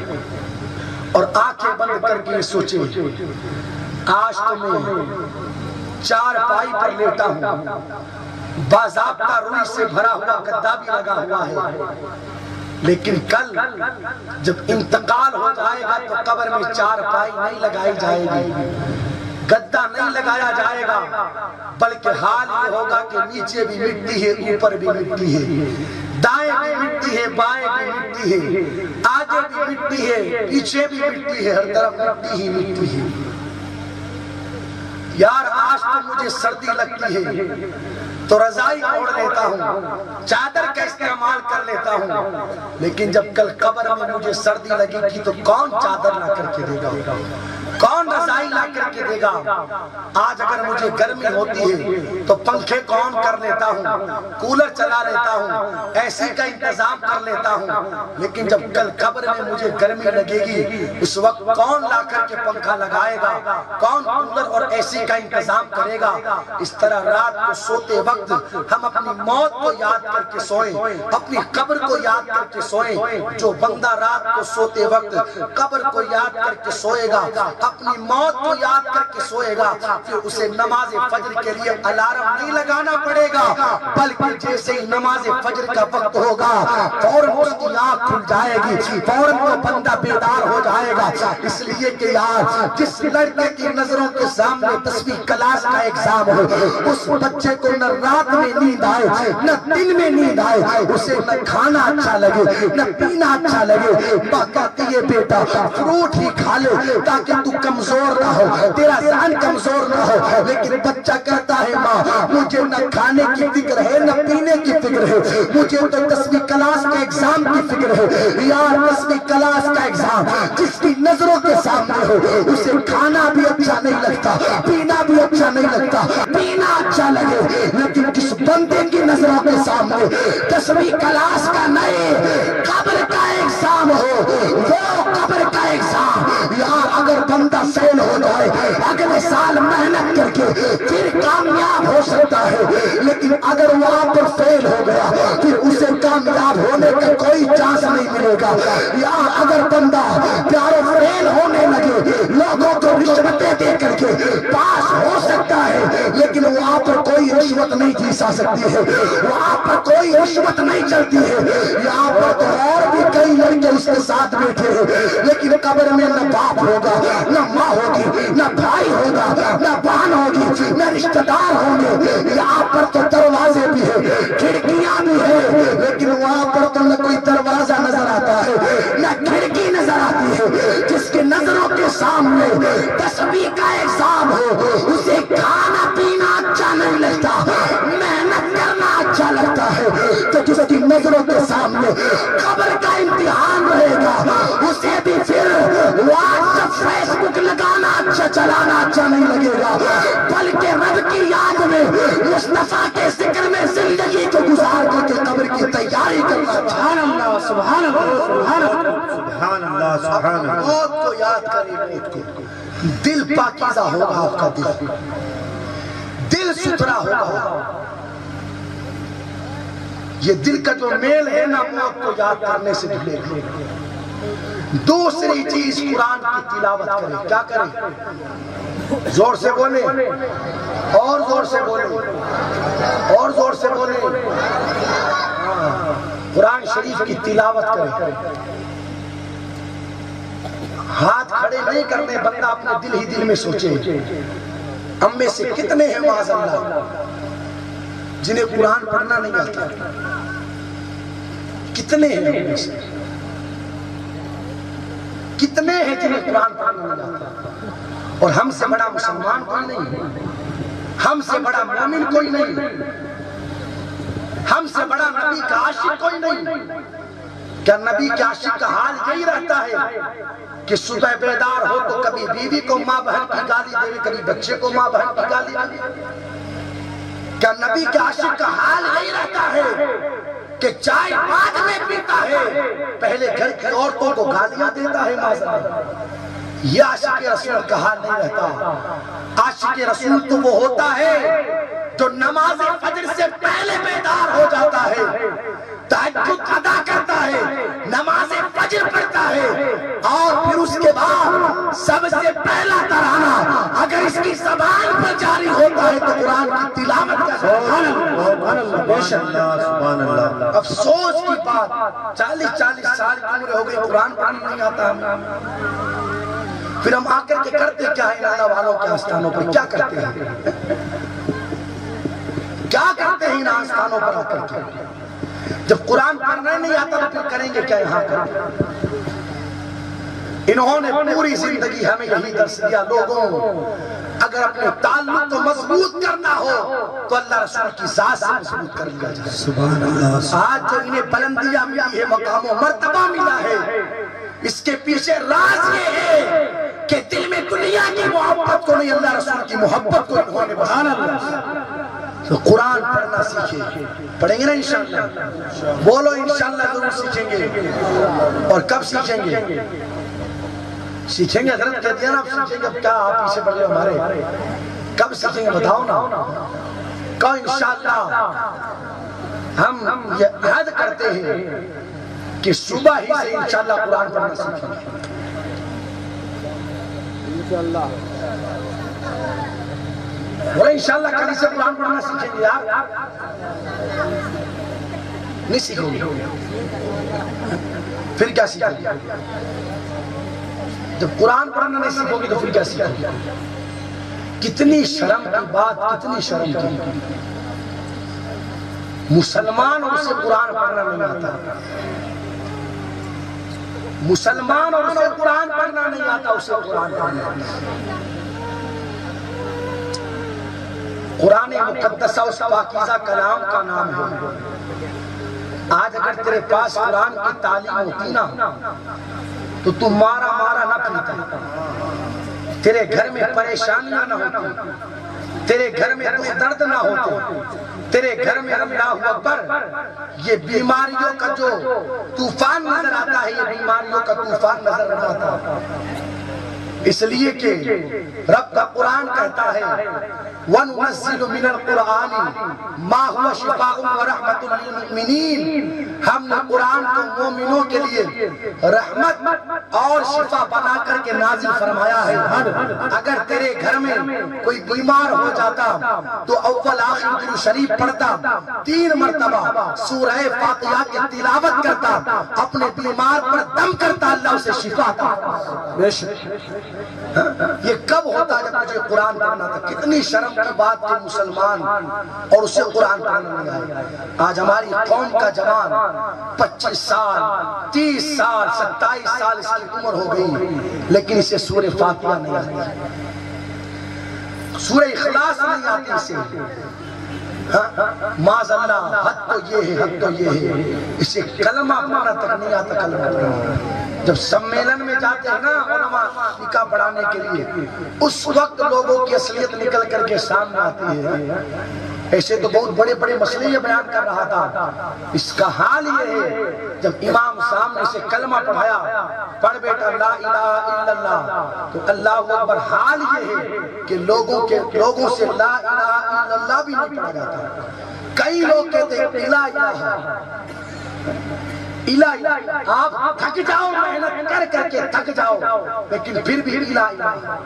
اور آنکھیں بند کر کے سوچیں آج تو میں 4 پائی پر لیٹا ہوں، باضابطہ روئی سے بھرا ہوا گدا بھی لگا ہوا ہے، لیکن کل جب انتقال ہو جائے گا تو قبر میں 4 پائی نہیں لگائی جائے گی، گدا نہیں لگایا جائے گا، بلکہ حال یہ ہوگا کہ نیچے بھی مٹی ہے اوپر بھی مٹی ہے، دائیں بھی مٹی ہے بائیں بھی مٹی ہے، آگے بھی مٹی ہے پیچھے بھی مٹی ہے، ہر طرف مٹی ہی مٹی ہے۔ یار آج تو مجھے سردی لگتی ہے تو رضائی اوڑھ لیتا ہوں، چادر کا استعمال کر لیتا ہوں، لیکن جب کل قبر میں مجھے سردی لگے گی تو کون چادر لا کر کے دے گا، کون رضائی لا کر کے دے گا؟ آج اگر مجھے گرمی ہوتی ہے تو پنکھے کون کر لیتا ہوں، کولر چلا لیتا ہوں، ایسی کا انتظام کر لیتا ہوں، لیکن جب کل قبر میں مجھے گرمی لگے گی اس وقت کون لا کر کے پنکھا لگائے گا، کون کولر اور ایسی کا انتظام کرے گا؟ اس طرح رات کو سوتے وقت ہم اپنی موت کو یاد کر کے سوئیں، اپنی قبر کو یاد کر کے سوئیں۔ جو بندہ رات کو سوتے وقت قبر کو یاد کر کے سوئے گا، اپنی موت کو یاد کر کے سوئے گا، پھر اسے نماز فجر کے لیے الارم نہیں لگانا پڑے گا، بلکہ جیسے ہی نماز فجر کا وقت ہوگا فوراً اس کی آنکھ کھل جائے گی، فوراً وہ بندہ بیدار ہو جائے گا۔ اس لیے کہ یار جس لڑکے کی نظروں کے سامنے 10ویں کلاس کا ایگزام ہو، اس بچے کو نہ رات میں نیند آئے نہ دن میں نیند آئے، اسے نہ کھانا اچھا لگے نہ پینا اچھا لگے، ماں کہتی ہے بیٹا فروٹ ہی کھا لے تاکہ تو کمزور نہ ہو، تیرا ذہن کمزور نہ ہو، لیکن بچہ کہتا ہے ماں مجھے نہ کھانے کی فکر ہے نہ پینے کی فکر ہے، مجھے تو 10ویں کلاس کے ایگزام کی فکر ہے۔ یار 10ویں کلاس کا ایگزام جس کی نظروں کے سامنے ہو اسے کھانا بھی اچھا نہیں لگتا، پینا بھی اچھا نہیں لگتا، پینا اچھا لگے، لیکن جس بندے کی نظروں کے سامنے 10ویں کلاس کا نہیں قبر کا ایگزام ہو، وہ قبر کا ایگزام، یار اگر بندہ فیل ہو جائے اگلے سال محنت کر کے پھر کامیاب ہو سکتا ہے، لیکن اگر وہاں پر فیل ہو گیا پھر اسے کامیاب ہونے کا کوئی چانس نہیں ملے گا۔ یار اگر بندہ پیارو فیل ہونے لگے لوگوں کو رشوتیں دے کر کے پاس ہو سکتا ہے، لیکن وہاں پر کوئی رشوت نہیں دی جا سکتی ہے، وہاں پر کوئی رشوت نہیں چلتی ہے۔ یہاں پر تو اور بھی کئی لڑکے اس کے ساتھ بیٹھے ہیں، لیکن قبر میں نہ باپ ہوگا نہ ماں ہوگی نہ بھائی ہوگا نہ بہن ہوگی نہ رشتہ دار ہوں گے۔ یہاں پر تو دروازے بھی ہیں کھڑکیاں بھی ہیں، لیکن وہاں پر تو نہ کوئی دروازہ نظر آتا ہے نہ کھڑکی نظر آتی ہے، جس کی نظر سامنے تسبیح کا ایگزام ہو، اسے کھانا پینا اچھا نہیں لگتا، محنت کرنا اچھا لگتا ہے، تو جس کی نظروں کے سامنے قبر کا امتحان رہے گا اسے بھی پھر واٹس ایپ فیس بک لگانا اچھا، چلانا اچھا نہیں لگے گا، بلکہ رب کی یاد میں مصطفیٰ کے ذکر میں زندگی کو گزار کر کے قبر کی تیاری کرنا۔ سبحان اللہ سبحان اللہ سبحان اللہ سبحان اللہ سبحان اللہ۔ موت کو یاد کریں، موت کو، دل پاکیزہ ہوگا آپ کا، دل ستھرا ہوگا، یہ دل کا جو میل ہے نا موت کو یاد کرنے سے دھلے گا۔ دوسری چیز قرآن کی تلاوت کریں، کیا کریں؟ زور سے بولیں، اور زور سے بولیں، اور زور سے بولیں، قرآن شریف کی تلاوت کریں۔ ہاتھ کھڑے نہیں کرنے، بندہ اپنے دل ہی دل میں سوچے ہم میں سے کتنے ہیں معاذ اللہ جنہیں قرآن پڑھنا نہیں آتا؟ کتنے ہیں ہم میں سے؟ کتنے ہیں جنہیں قرآن پڑھنا نہیں آتا؟ اور ہم سے بڑا مسلمان کوئی نہیں، ہم سے بڑا مومن کوئی نہیں، ہم سے بڑا نبی کا عاشق کوئی نہیں۔ کیا نبی کے عاشق کا حال یہی رہتا ہے کہ صبح بیدار ہو تو کبھی بیوی کو ماں بہن کی گالی دے، کبھی بچے کو ماں بہن کی گالی دے؟ کیا نبی کے عاشق کا حال یہی رہتا ہے کہ چائے بعد میں پیتا ہے، پہلے گھر کی عورتوں کو گالیاں دیتا ہے؟ یہ عاشق رسول کا حال نہیں رہتا۔ عاشق رسول تو وہ ہوتا ہے جو نماز فجر سے پہلے بیدار ہو جاتا ہے، تہجد ادا کرتا ہے، نماز فجر پڑھتا ہے، اور پھر اس کے بعد سب سے پہلا ترانہ اگر اس کی زبان پر جاری ہوتا ہے تو قرآن کی تلاوت کا۔ سبحان اللہ بے شک سبحان اللہ۔ افسوس کی بات، 40 سال کی عمر ہو گئی، قرآن پڑھنا نہیں آتا ہمیں۔ پھر ہم آ کر کے کرتے کیا ہے اللہ والوں کے آستانوں پر؟ کیا کرتے ہیں؟ کیا کرتے ہیں ان آستانوں پر آ کر کے؟ جب قرآن پڑھنا نہیں آتا تو پھر کریں گے کیا یہاں پر؟ انہوں نے پوری زندگی ہمیں یہی درس دیا، لوگوں اگر اپنے تعلق کو مضبوط کرنا ہو تو اللہ رسول کی ذات سے مضبوط کر لیا جائے۔ سبحان اللہ۔ آج جو انہیں بلندیاں ملی ہے، مقام و مرتبہ ملا ہے، اس کے پیچھے راز یہ ہے کہ دل میں دنیا کی محبت کو نہیں، اللہ رسول کی محبت کو انہوں نے بسا۔ تو قرآن پڑھنا سیکھیں، پڑھیں گے نا انشاءاللہ؟ بولو انشاءاللہ ضرور سیکھیں گے۔ اور کب سیکھیں گے؟ سیکھیں گے، حضرت کہہ دیا نا اب سیکھیں گے، اب کیا آپ پیچھے پڑھ گئے ہمارے؟ کب سیکھیں گے بتاؤ نا؟ کہو انشاءاللہ ہم یہ عہد کرتے ہیں کہ صبح ہی سے انشاءاللہ قرآن پڑھنا سیکھیں گے۔ انشاءاللہ بولے انشاءاللہ کل سے قرآن پڑھنا سیکھیں گے یار؟ نہیں سیکھیں گے پھر کیا سیکھیں گے؟ جب قرآن پڑھنا نہیں سیکھو گے تو پھر کیا سیکھیں گے؟ کتنی شرم کی بات، کتنی شرم کی، مسلمان اور اسے قرآن پڑھنا نہیں آتا، مسلمان اور اسے قرآن پڑھنا نہیں آتا، اسے قرآن پڑھنا آتا۔ قرآن مقدسہ اس پاکیزہ کلام کا نام ہے۔ آج اگر تیرے پاس قرآن کی تعلیم ہوتی نا تو تم مارا مارا نہ پھرتا، تیرے گھر میں پریشانیاں نہ ہوتی، تیرے گھر میں کوئی درد نہ ہوتے، تیرے گھر میں اللہ اکبر یہ بیماریوں کا جو طوفان نظر آتا ہے، یہ بیماریوں کا طوفان نظر نہ آتا۔ اس لیے کہ رب کا قرآن کہتا ہے وَنُنَزِّلُ مِنَ الْقُرْآنِ مَا هُوَ شِفَاءٌ وَرَحْمَةٌ لِلْمُؤْمِنِينَ، ہم نے قرآن کو مومنوں کے لیے رحمت اور شفا بنا کر کے نازل فرمایا ہے۔ اگر تیرے گھر میں کوئی بیمار ہو جاتا تو اول آخر درود شریف پڑھتا، 3 مرتبہ سورہ فاتحہ کی تلاوت کرتا، اپنے بیمار پر دم کرتا، اللہ اسے شفا عطا۔ یہ کب ہوتا جب مجھے قرآن پڑھنا تھا؟ کتنی شرم کی بات کہ مسلمان اور اسے قرآن پڑھنا نہیں آئے۔ آج ہماری قوم کا جوان 25 سال 30 سال 27 سال اس کی عمر ہو گئی لیکن اسے سورہ فاتحہ نہیں آتی، سورہ اخلاص نہیں آتی اسے۔ معاذ اللہ، حد تو یہ ہے، حد تو یہ ہے، اسے کلمہ پڑھنا تک نہیں آتا۔ کلمہ پڑھنا جب سمیلن میں جاتے ہیں نا علماء نکاح پڑھانے کے لیے، اس وقت لوگوں کی اصلیت نکل کر کے سامنے آتی ہے۔ ایسے تو بہت بڑے بڑے مسئلے یہ بیان کر رہا تھا، اس کا حال یہ ہے جب امام سامنے سے کلمہ پڑھایا، پڑھ بیٹا لا الہ الا اللہ، تو اللہ اکبر، حال یہ ہے کہ لوگوں سے لا الہ الا اللہ بھی نہیں پڑھا جاتا۔ کئی لوگ کہتے ہیں الہ الہ الہ، آپ تھک جاؤ، محنت کر کر کے تھک جاؤ، لیکن پھر بھی الہ الہ۔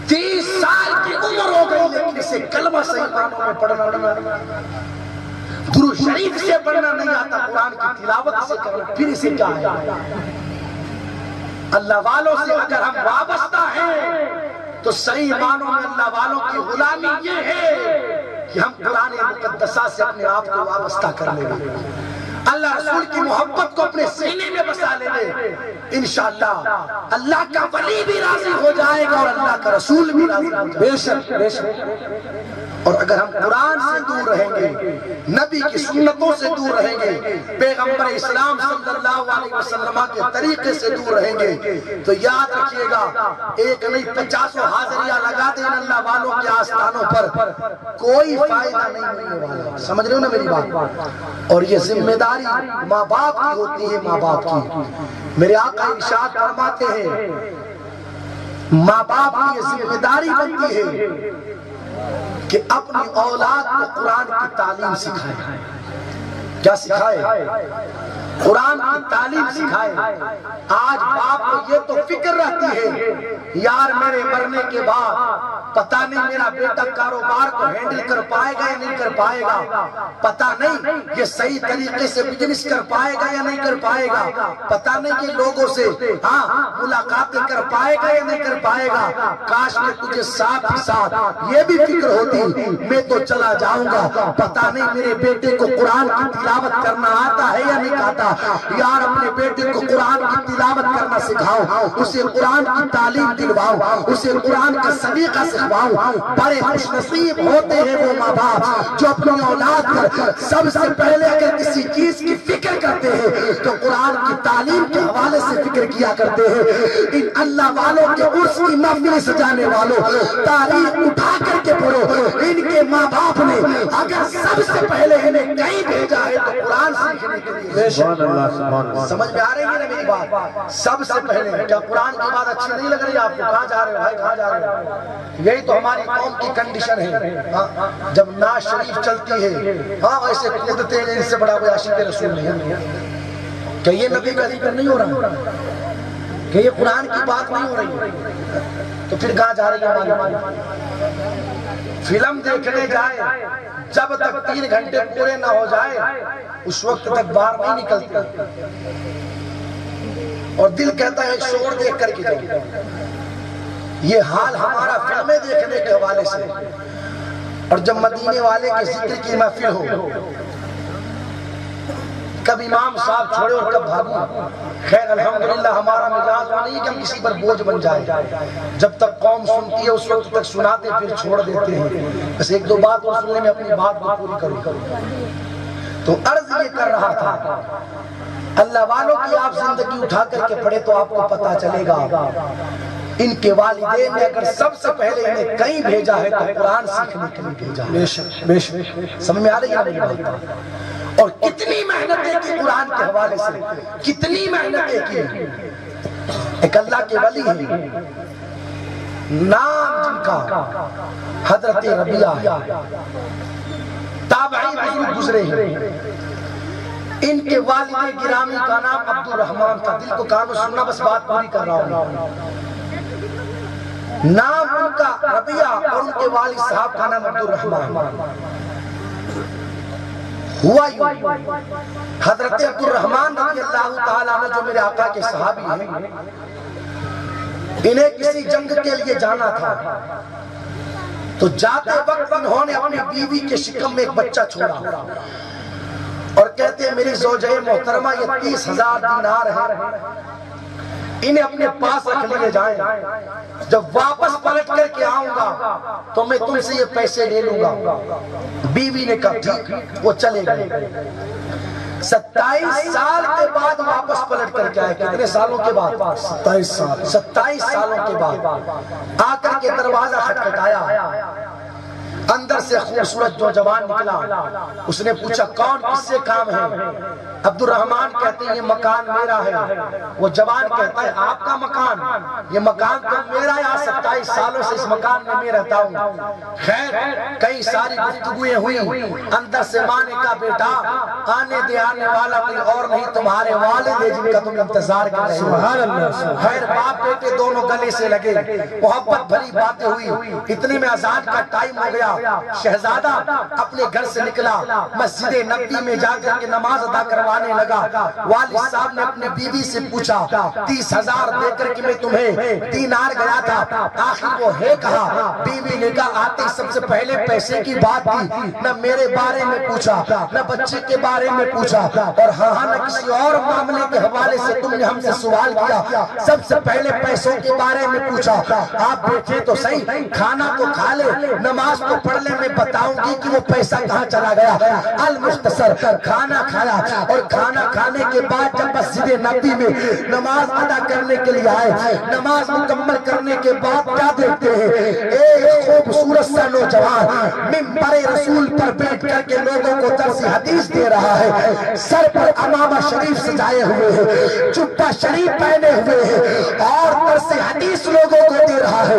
30 سال کی عمر ہو گئی لیکن اسے کلمہ صحیح معنوں میں پڑھنا نہیں آتا، درود شریف سے پڑھنا نہیں آتا، قرآن کی تلاوت سے کرنا، پھر اسے کیا ہے؟ اللہ والوں سے اگر ہم وابستہ ہیں تو صحیح معنوں میں اللہ والوں کی غلامی یہ ہے کہ ہم قرآن مقدسہ سے اپنے آپ کو وابستہ کر لیں گے، اللہ رسول کی محبت کو اپنے سینے میں بسا لیں گے، انشاءاللہ اللہ کا ولی بھی راضی ہو جائے گا اور اللہ کا رسول بھی راضی ہو جائے گا۔ بے شک بے شک۔ اور اگر ہم قرآن سے دور رہیں گے، نبی کی سنتوں سے دور رہیں گے، پیغمبر اسلام صلی اللہ علیہ وسلم کے طریقے سے دور رہیں گے، تو یاد رکھیے گا ایک نہیں 50 حاضریاں لگا دیں اللہ والوں کے آستانوں پر، کوئی فائدہ نہیں ملنے والا۔ سمجھ رہے ہو نا میری بات؟ اور یہ ذمہ داری ماں باپ کی ہوتی ہے، ماں باپ کی۔ میرے آقا ارشاد فرماتے ہیں ماں باپ کی یہ ذمہ داری بنتی ہے کہ اپنی اولاد کو قرآن کی تعلیم سکھائے۔ کیا سکھائے؟ قرآن کی تعلیم سکھائے۔ آج باپ کو یہ تو فکر رہتی ہے یار میرے مرنے کے بعد پتہ نہیں میرا بیٹا کاروبار کو ہینڈل کر پائے گا یا نہیں کر پائے گا، پتہ نہیں یہ صحیح طریقے سے بزنس کر پائے گا یا نہیں کر پائے گا، پتہ نہیں کہ لوگوں سے ملاقاتیں کر پائے گا یا نہیں کر پائے گا۔ کاش میں تجھے ساتھ ہی ساتھ یہ بھی فکر ہوتی میں تو چلا جاؤں گا، پتہ نہیں میرے بیٹے کو قرآن کی تلاوت کرنا آتا ہے یا نہیں آتا۔ یار اپنے بیٹے کو قرآن کی تلاوت کرنا سکھاؤ، اسے قرآن کی تعلیم دلواؤ، اسے قرآن کا سلیقہ سکھواؤ۔ بڑے خوش نصیب ہوتے ہیں وہ ماں باپ جو اپنی اولاد پر سب سے پہلے اگر کسی چیز کی فکر کرتے ہیں تو قرآن کی تعلیم کے حوالے سے فکر کیا کرتے ہیں۔ ان اللہ والوں کے عرس کی محفل سجانے والوں تاریخ اٹھا کر کے پڑھو، ان کے ماں باپ نے اگر سب سے پہلے انہیں کہیں بھیجا ہے تو قرآن سیکھنے کے لیے۔ سمجھ میں آ رہی ہے نا میری بات؟ سب سے پہلے کیا قرآن کی بات اچھی نہیں لگ رہی آپ کو؟ کہاں جا رہے ہو بھائی، کہاں جا رہے ہو؟ یہی تو ہماری قوم کی کنڈیشن ہے، جب نعت شریف چلتی ہے ایسے کودتے ہیں، ان سے بڑا کوئی عاشق رسول نہیں ہے۔ کہ یہ نبی کا ذکر نہیں ہو رہا، کہ یہ قرآن کی بات نہیں ہو رہی، تو پھر کہاں جا رہی ہے ہماری؟ فلم دیکھنے جائے جب تک 3 گھنٹے پورے نہ ہو جائے اس وقت تک باہر نہیں نکلتے، اور دل کہتا ہے شور دیکھ کر کے جاؤ۔ یہ حال ہمارا فلمیں دیکھنے کے حوالے سے، اور جب مدینے والے کے ذکر کی محفل ہو کب امام صاحب چھوڑے اور کب بھاگو۔ خیر الحمدللہ ہمارا مزاج نہیں ہے کہ ہم کسی پر بوجھ بن جائے، جب تک قوم سنتی ہے اس وقت تک سناتے پھر چھوڑ دیتے ہیں۔ بس ایک دو بات اور سننے میں اپنی بات کو پوری کروں۔ تو عرض یہ کر رہا تھا اللہ والوں کی آپ زندگی اٹھا کر کے پڑھے تو آپ کو پتا چلے گا ان کے والدین نے اگر سب سے پہلے انہیں کہیں بھیجا ہے تو قرآن سیکھنے کے لیے بھیجا ہے۔ بے شک بے شک، سمجھ میں آ رہی ہے میری بات؟ اور کتنی محنتیں کی قرآن کے حوالے سے، کتنی محنتیں کی۔ ایک اللہ کے ولی ہیں نام جن کا حضرت ربیعہ، تابعی بزرگ گزرے ہیں، ان کے والد گرامی کا نام عبد الرحمن تھا۔ دل کو کانوں سننا، بس بات پوری کر رہا ہوں۔ نام ان کا ربیعہ اور ان کے والد صاحب کا نام عبد الرحمن۔ ہوا یوں حضرت عبد الرحمن رضی اللہ تعالیٰ عنہ جو میرے آقا کے صحابی ہیں، انہیں کسی جنگ کے لیے جانا تھا، تو جاتے وقت انہوں نے اپنی بیوی کے شکم میں ایک بچہ چھوڑا اور کہتے ہیں میری زوجہ محترمہ یہ 30,000 دینار ہے، انہیں اپنے پاس رکھ لیے جائیں، جب واپس پلٹ کر کے آؤں گا تو میں تم سے یہ پیسے لے لوں گا۔ بیوی نے کہا ٹھیک، وہ چلے گئے۔ 27 سال کے بعد واپس پلٹ کر کے آئے۔ کتنے سالوں کے بعد؟ 27 سالوں کے بعد آ کر کے دروازہ کھٹکھٹایا، اندر سے خوبصورت نوجوان نکلا، اس نے پوچھا کون کس سے کام ہے؟ عبد الرحمن کہتے ہیں یہ مکان میرا ہے۔ وہ جوان کہتا ہے آپ کا مکان؟ یہ مکان تو میرا ہے، 27 سالوں سے اس مکان میں میں رہتا ہوں۔ خیر کئی ساری گفتگویں ہوئی، اندر سے ماں نے کہا بیٹا آنے دے، آنے والا کوئی اور نہیں تمہارے والد ہے جن کا تم انتظار کر رہے ہو۔ خیر باپ بیٹے دونوں گلے سے لگے، محبت بھری باتیں ہوئی، اتنے میں اذان کا ٹائم ہو گیا۔ شہزادہ اپنے گھر سے نکلا، مسجد نبوی میں جا کر کے نماز ادا کروانے لگا۔ والد صاحب نے اپنے بیوی سے پوچھا 30,000 دے کر کے میں تمہیں دینار گیا تھا، آخر وہ ہے کہا؟ بیوی نے کہا آتے سب سے پہلے پیسے کی بات کی، نہ میرے بارے میں پوچھا نہ بچے کے بارے میں پوچھا، اور ہاں نہ کسی اور معاملے کے حوالے سے تم نے ہم سے سوال کیا، سب سے پہلے پیسوں کے بارے میں پوچھا۔ آپ بیٹھے تو صحیح، کھانا تو کھا لے، نماز تو پڑھ لے، میں بتاؤں گی کہ وہ پیسہ کہاں چلا گیا۔ المختصر کھانا کھایا، اور کھانا کھانے کے بعد جب مسجد نبوی میں نماز ادا کرنے کے لیے آئے، نماز مکمل کرنے کے بعد کیا دیکھتے ہیں؟ ایک خوبصورت سا نوجوان منبر رسول پر بیٹھ کر کے لوگوں کو درس حدیث دے رہا ہے، سر پر عمامہ شریف سجائے ہوئے ہیں، جبہ شریف پہنے ہوئے ہیں، اور درس حدیث لوگوں کو دے رہا ہے۔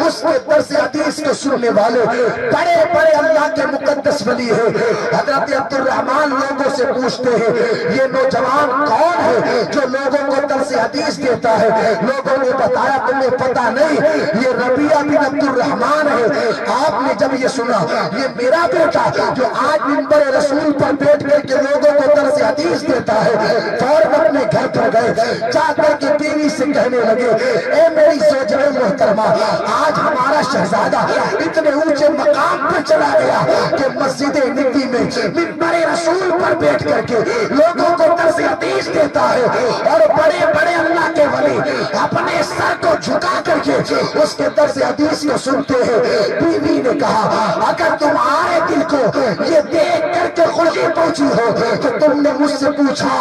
اس کے درس حدیث کو سننے والے بڑے بڑے اللہ کے مقدس ولی ہیں۔ حضرت عبد الرحمن لوگوں سے پوچھتے ہیں یہ نوجوان کون ہے جو لوگوں کو درس حدیث دیتا ہے؟ لوگوں نے بتایا تمہیں پتہ نہیں یہ ربیعہ بن عبد الرحمن ہے۔ آپ نے جب یہ سنا یہ میرا بیٹا جو آج منبر رسول پر بیٹھ کر کے لوگوں کو درس حدیث دیتا ہے، فوراً اپنے گھر پر گئے، جا کر کے بیوی سے کہنے لگے اے میری زوجہ محترمہ آج ہمارا شہزادہ اتنے اونچے مقام پر چلا گیا کہ مسجد نبوی میں منبر رسول پر بیٹھ کر کے لوگوں کو درس حدیث دیتا ہے، اور بڑے بڑے اللہ کے ولی اپنے سر کو جھکا کر کے اس کے درس حدیث کو سنتے ہیں۔ بیوی نے کہا اگر تمہارے دل کو یہ دیکھ کر کے خوشی پہنچی ہو تو تم نے مجھ سے پوچھا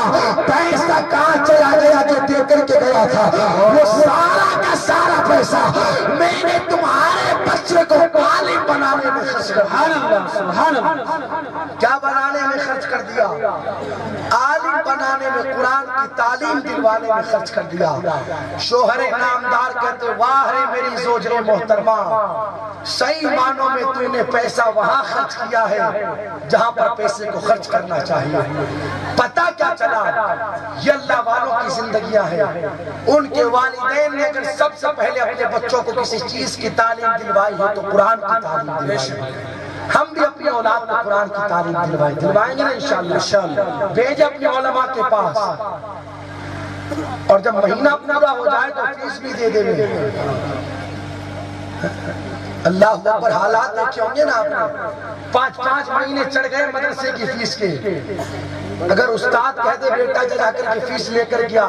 پیسہ کہاں چلا گیا جو دے کر کے گیا تھا؟ وہ سارا کا سارا پیسہ میں نے تمہارے بچے کو عالم بنانے میں خرچ کر دیا۔ سبحان اللہ، کیا بنانے میں خرچ کر دیا؟ عالم بنانے میں، قرآن کی تعلیم دلوانے میں خرچ کر دیا۔ شوہر نامدار کہتے واہ رے میری زوجہ محترمہ، صحیح معنوں میں تو نے پیسہ وہاں خرچ کیا ہے جہاں پر پیسے کو خرچ کرنا چاہیے۔ پتہ کیا چلا؟ یہ اللہ والوں کی زندگیاں ہیں۔ ان کے والدین نے اگر سب سے پہلے اپنے بچوں کو کسی چیز کی تعلیم دلوائی ہے تو قرآن کی تعلیم دلوائی ہے۔ ہم بھی اپنی اولاد کو قرآن کی تعلیم دلوائیں گے نا انشاءاللہ۔ بھیجے اپنے علماء کے پاس، اور جب مہینہ پورا ہو جائے تو فیس بھی دے دیں گے۔ اللہ اکبر، حالات دیکھے ہوں گے نا آپ نے، 5 مہینے چڑھ گئے مدرسے کی فیس کے۔ اگر استاد کہتے بیٹا جا کر کے فیس لے کر گیا،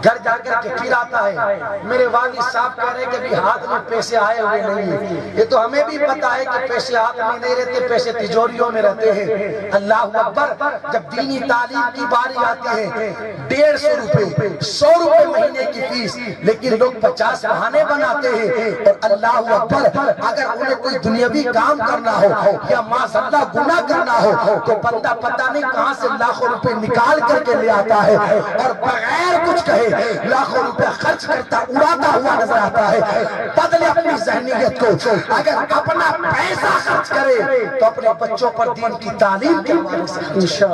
گھر جا کر کے پھر آتا ہے میرے والد صاحب کہہ رہے کہ بھی ہاتھ میں پیسے آئے ہوئے نہیں ہیں، یہ تو ہمیں بھی پتا ہے کہ پیسے ہاتھ میں نہیں رہتے، پیسے تجوریوں میں رہتے ہیں۔ اللہ اکبر، جب دینی تعلیم کی باری آتی ہے 150 روپے 100 روپے مہینے کی فیس، لیکن لوگ 50 بہانے بناتے ہیں۔ اور اللہ اکبر، اگر انہیں کوئی دنیاوی کام کرنا ہو یا معاذاللہ گناہ کرنا ہو تو بندہ پتہ نہیں کہاں سے لاکھوں روپے نکال کر کے لے آتا ہے، اور بغیر کچھ کہے لاکھوں روپے خرچ کرتا اڑاتا ہوا نظر آتا ہے۔ بدلے اپنی ذہنیت کو، اگر اپنا پیسہ خرچ کرے تو اپنے بچوں پر دین کی تعلیم کے حوالے سے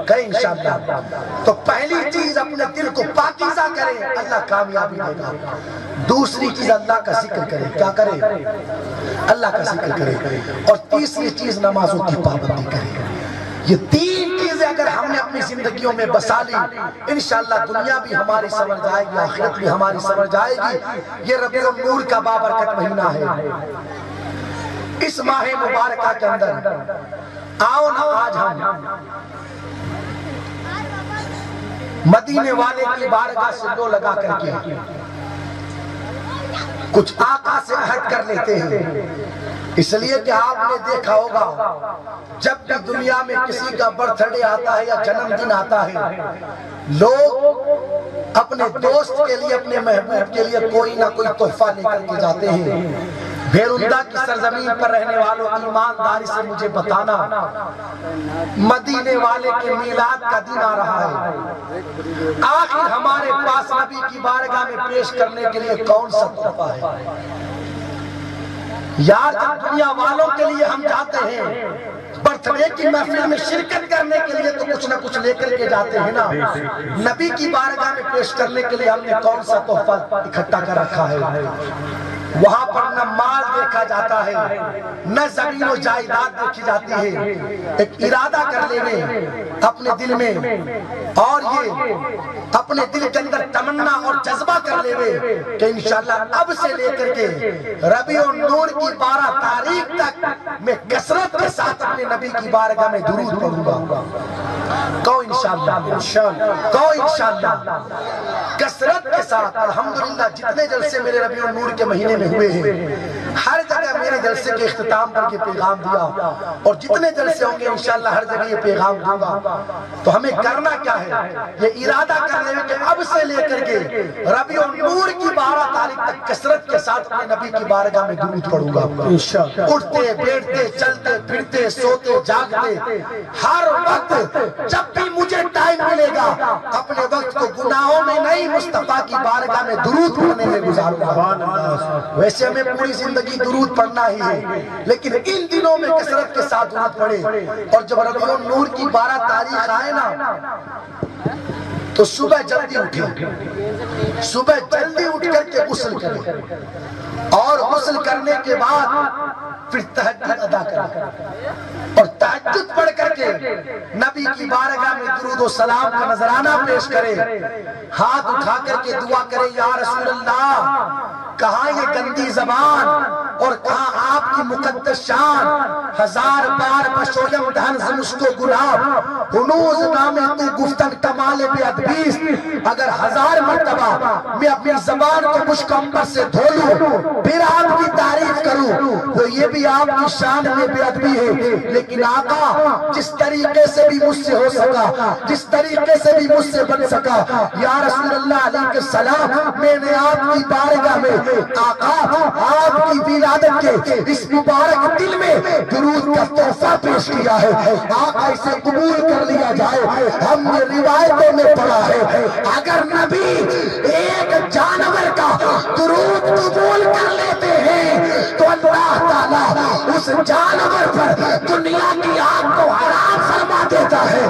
کرے انشاءاللہ۔ تو پہلی چیز اپنے دل کو پاکیزہ کرے، اللہ کامیابی دے گا۔ دوسری چیز اللہ کا ذکر کرے، کیا کرے؟ اللہ کا ذکر کرے۔ اور تیسری چیز نمازوں کی پابندی کرے۔ یہ 3 چیزیں اگر ہم نے اپنی زندگیوں میں بسا لی، انشاءاللہ دنیا بھی ہماری سمجھ جائے گی، آخرت بھی ہماری سمجھ جائے گی۔ یہ ربیع النور کا بابرکت مہینہ ہے۔ اس ماہ مبارکہ کے اندر آؤ نا آج ہم مدینے والے کی بارگاہ سے لو لگا کر کے کچھ آقا سے عہد کر لیتے ہیں۔ اس لیے کہ آپ نے دیکھا ہوگا جب بھی دنیا میں کسی کا برتھ ڈے آتا ہے یا جنم دن آتا ہے، لوگ اپنے دوست کے لیے، اپنے محبوب کے لیے کوئی نہ کوئی تحفہ لے کر کے جاتے ہیں۔ بھیرندہ کی سرزمین پر رہنے والوں ایمانداری سے مجھے بتانا، مدینے والے کے میلاد کا دن آ رہا ہے، آخر ہمارے پاس نبی کی بارگاہ میں پیش کرنے کے لیے کون سا تحفہ ہے؟ یار جب دنیا والوں کے لیے ہم جاتے ہیں، برتھ ڈے کی محفل میں شرکت کرنے کے لیے تو کچھ نہ کچھ لے کر کے جاتے ہیں نا، نبی کی بارگاہ میں پیش کرنے کے لیے ہم نے کون سا تحفہ اکٹھا کر رکھا ہے؟ وہاں پر نہ مال دیکھا جاتا ہے، نہ زمین و جائیداد دیکھی جاتی ہے، ایک ارادہ کر لینے اپنے دل میں، اور یہ اپنے دل کے اندر تمنا اور جذبہ کر لینے کہ انشاءاللہ اب سے لے کر کے ربیع النور کی 12 تاریخ تک میں کثرت کے ساتھ اپنے نبی کی بارگاہ میں درود پڑھوں گا۔ کہو انشاءاللہ، کہو انشاءاللہ، کثرت کے ساتھ۔ الحمدللہ جتنے جلسے میرے ربیع النور کے مہینے میں ہوئے ہیں، ہر جگہ میرے جلسے کے اختتام پر یہ پیغام دیا، اور جتنے جلسے ہوں گے انشاءاللہ ہر جگہ یہ پیغام دوں گا۔ تو ہمیں کرنا کیا ہے؟ یہ ارادہ کرنے میں کہ اب سے لے کر کے ربیع النور کی 12 تاریخ تک کثرت کے ساتھ اپنے نبی کی بارگاہ میں درود پڑھوں گا۔ اٹھتے بیٹھتے چلتے پھرتے سوتے جاگتے ہر وقت جب بھی مجھے ٹائم ملے گا اپنے وقت کو گناہوں میں نہیں، مصطفیٰ کی بارگاہ میں درود پڑھنے میں گزاروں گا۔ ویسے ہمیں پوری زندگی درود پڑھنا ہی ہے، لیکن ان دنوں میں کثرت کے ساتھ درود پڑھے۔ اور جب ربیع النور کی 12 تاریخ آئے نا تو صبح جلدی اٹھیں، صبح جلدی اٹھ کر کے غسل کریں، اور غسل کرنے کے بعد پھر تہجد ادا کریں، اور تہجد پڑھ کر کے نبی کی بارگاہ میں درود و سلام کا نذرانہ پیش کرے، ہاتھ اٹھا کر کے دعا کرے، یا رسول اللہ کہاں یہ گندی زبان اور کہاں آپ کی مقدس شان، ہزار بار بشویم دہنز مشکو گلاب ہنوز نام تو گفتن کمال بے ادبیس۔ اگر 1000 مرتبہ میں اپنی زبان کو مشک عنبر سے دھو لوں پھر آپ کی تعریف کروں تو یہ بھی آپ کی شان میں بے ادبی ہے۔ لیکن آقا جس طریقے سے بھی مجھ سے ہو سکا، جس طریقے سے بھی مجھ سے بن سکا، یا رسول اللہ علیہ السلام میں نے آپ کی بارگاہ میں آقا آپ کی ولادت کے اس مبارک دل میں درود کا تحفہ پیش کیا ہے، آقا اسے قبول کر لیا جائے۔ ہم نے روایتوں میں پڑھا ہے اگر نبی ایک جانور کا درود قبول کر لیتے ہیں تو اللہ تعالیٰ اس جانور پر دنیا کی آگ کو حرام فرما دیتا ہے۔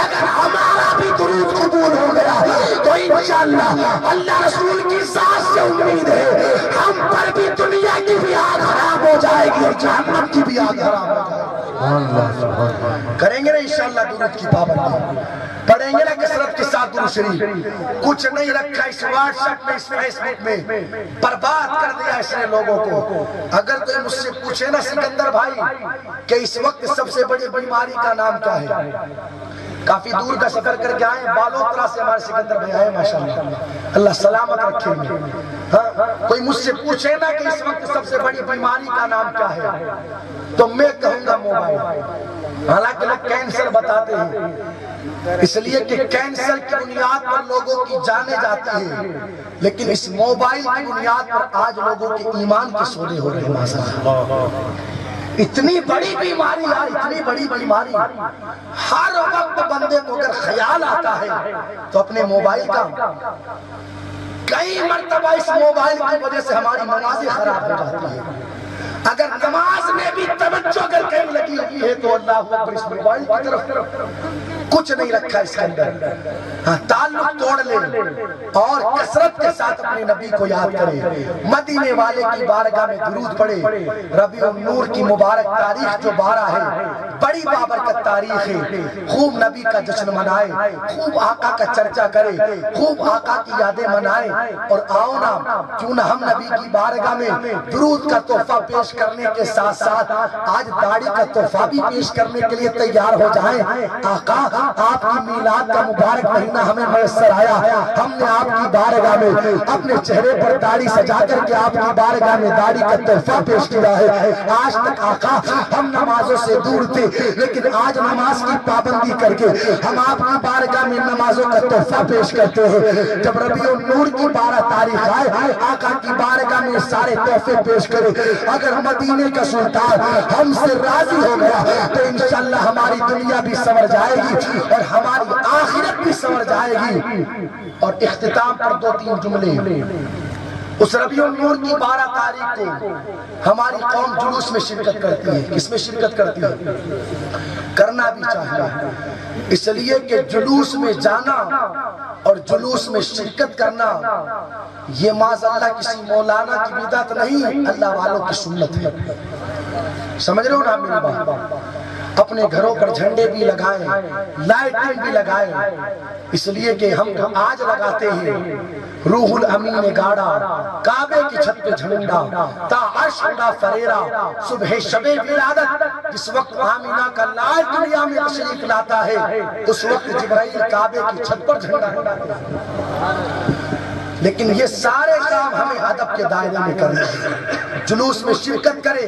اگر ہمارا بھی درود قبول ہو گیا تو انشاءاللہ اللہ رسول کی ذات سے امید ہے ہم پر بھی دنیا کی بھی آگ حرام ہو جائے گی اور جہنم کی بھی آگ حرام ہو جائے گی۔ کریں گے نا انشاءاللہ درود کی پابندی، پڑھیں گے نا کثرت کے ساتھ درود شریف۔ کچھ نہیں رکھا اس واٹس ایپ میں، اس فیس بک میں، برباد کر دیا اس نے لوگوں کو۔ اگر کوئی مجھ سے پوچھے نا سکندر بھائی کہ اس وقت سب سے بڑی بیماری کا نام کیا ہے، کافی دور کا سفر کر کے آئے، بالوترا سے ہمارے سکندر بھائی آئے، ماشاءاللہ اللہ سلامت رکھے گے۔ کوئی مجھ سے پوچھے نا کہ اس وقت سب سے بڑی بیماری کا نام کیا ہے تو میں کہوں گا موبائل۔ حالانکہ لوگ کینسر بتاتے ہیں، اس لیے کہ کینسر کی بنیاد پر لوگوں کی جانیں جاتی ہیں، لیکن اس موبائل کی بنیاد پر آج لوگوں کے ایمان کے سودے ہو رہے ہیں۔ اتنی بڑی بیماری ہے، اتنی بڑی بیماری، ہر وقت بندے کو اگر خیال آتا ہے تو اپنے موبائل کا، کئی مرتبہ اس موبائل کی وجہ سے ہماری نمازیں خراب ہو جاتی ہیں۔ اگر نماز میں بھی توجہ اگر کہیں لگی ہوئی ہے تو اللہ اکبر، اس موبائل کی طرف کچھ نہیں رکھا اس کے اندر۔ تعلق توڑ لے اور کثرت کے ساتھ اپنے نبی کو یاد کرے، مدینے والے کی بارگاہ میں درود پڑھے۔ ربیع النور کی مبارک تاریخ جو 12 ہے، بڑی بابرکت تاریخ ہے. خوب نبی کا جشن منائے, خوب آقا کا چرچا کرے, خوب آقا کی یادیں منائے. اور آؤ نا, کیوں نہ ہم نبی کی بارگاہ میں درود کا تحفہ پیش کرنے کے ساتھ ساتھ آج داڑھی کا تحفہ بھی پیش کرنے کے لیے تیار ہو جائیں. آقا, آپ کی میلاد کا مبارک مہینہ ہمیں میسر آیا, ہم نے آپ کی بارگاہ میں اپنے چہرے پر داڑھی سجا کر کے آپ کی بارگاہ میں داڑھی کا تحفہ پیش کیا ہے. آج تک آقا ہم نمازوں سے دور تھے, لیکن آج نماز کی پابندی کر کے ہم آپ کی بارگاہ میں نمازوں کا تحفہ پیش کرتے ہیں. جب ربیع النور کی 12 تاریخ آئے, آقا کی بارگاہ میں سارے تحفے پیش کرے. اگر مدینے کا سلطان ہم سے راضی ہو گیا تو انشاءاللہ ہماری دنیا بھی سنور جائے گی اور ہماری آخرت بھی سنور جائے گی. اور اختتام پر 2-3 جملے. اس ربیع النور کی 12 تاریخ کو ہماری قوم جلوس میں شرکت کرتی ہے. کس میں شرکت کرتی ہے؟ کرنا بھی چاہیے, اس لیے کہ جلوس میں جانا اور جلوس میں شرکت کرنا یہ معاذ اللہ کسی مولانا کی بدعت نہیں, اللہ والوں کی سنت ہے. سمجھ رہے ہو نا میری بات؟ اپنے گھروں پر جھنڈے بھی لگائیں, لائٹیں بھی لگائیں, اس لیے کہ ہم آج لگاتے ہیں روح الامین نے گاڑا کعبے کی چھت پہ جھنڈا, تا عرش اڑا فریرا صبح شب ولادت. جس وقت آمینہ کا لال دنیا میں تشریف لاتا ہے اس وقت جبرائیل کعبے کی چھت پر جھنڈا لگاتے ہیں. لیکن یہ سارے کام ہمیں ادب کے دائرے میں کرنے ہیں. جلوس میں شرکت کرے.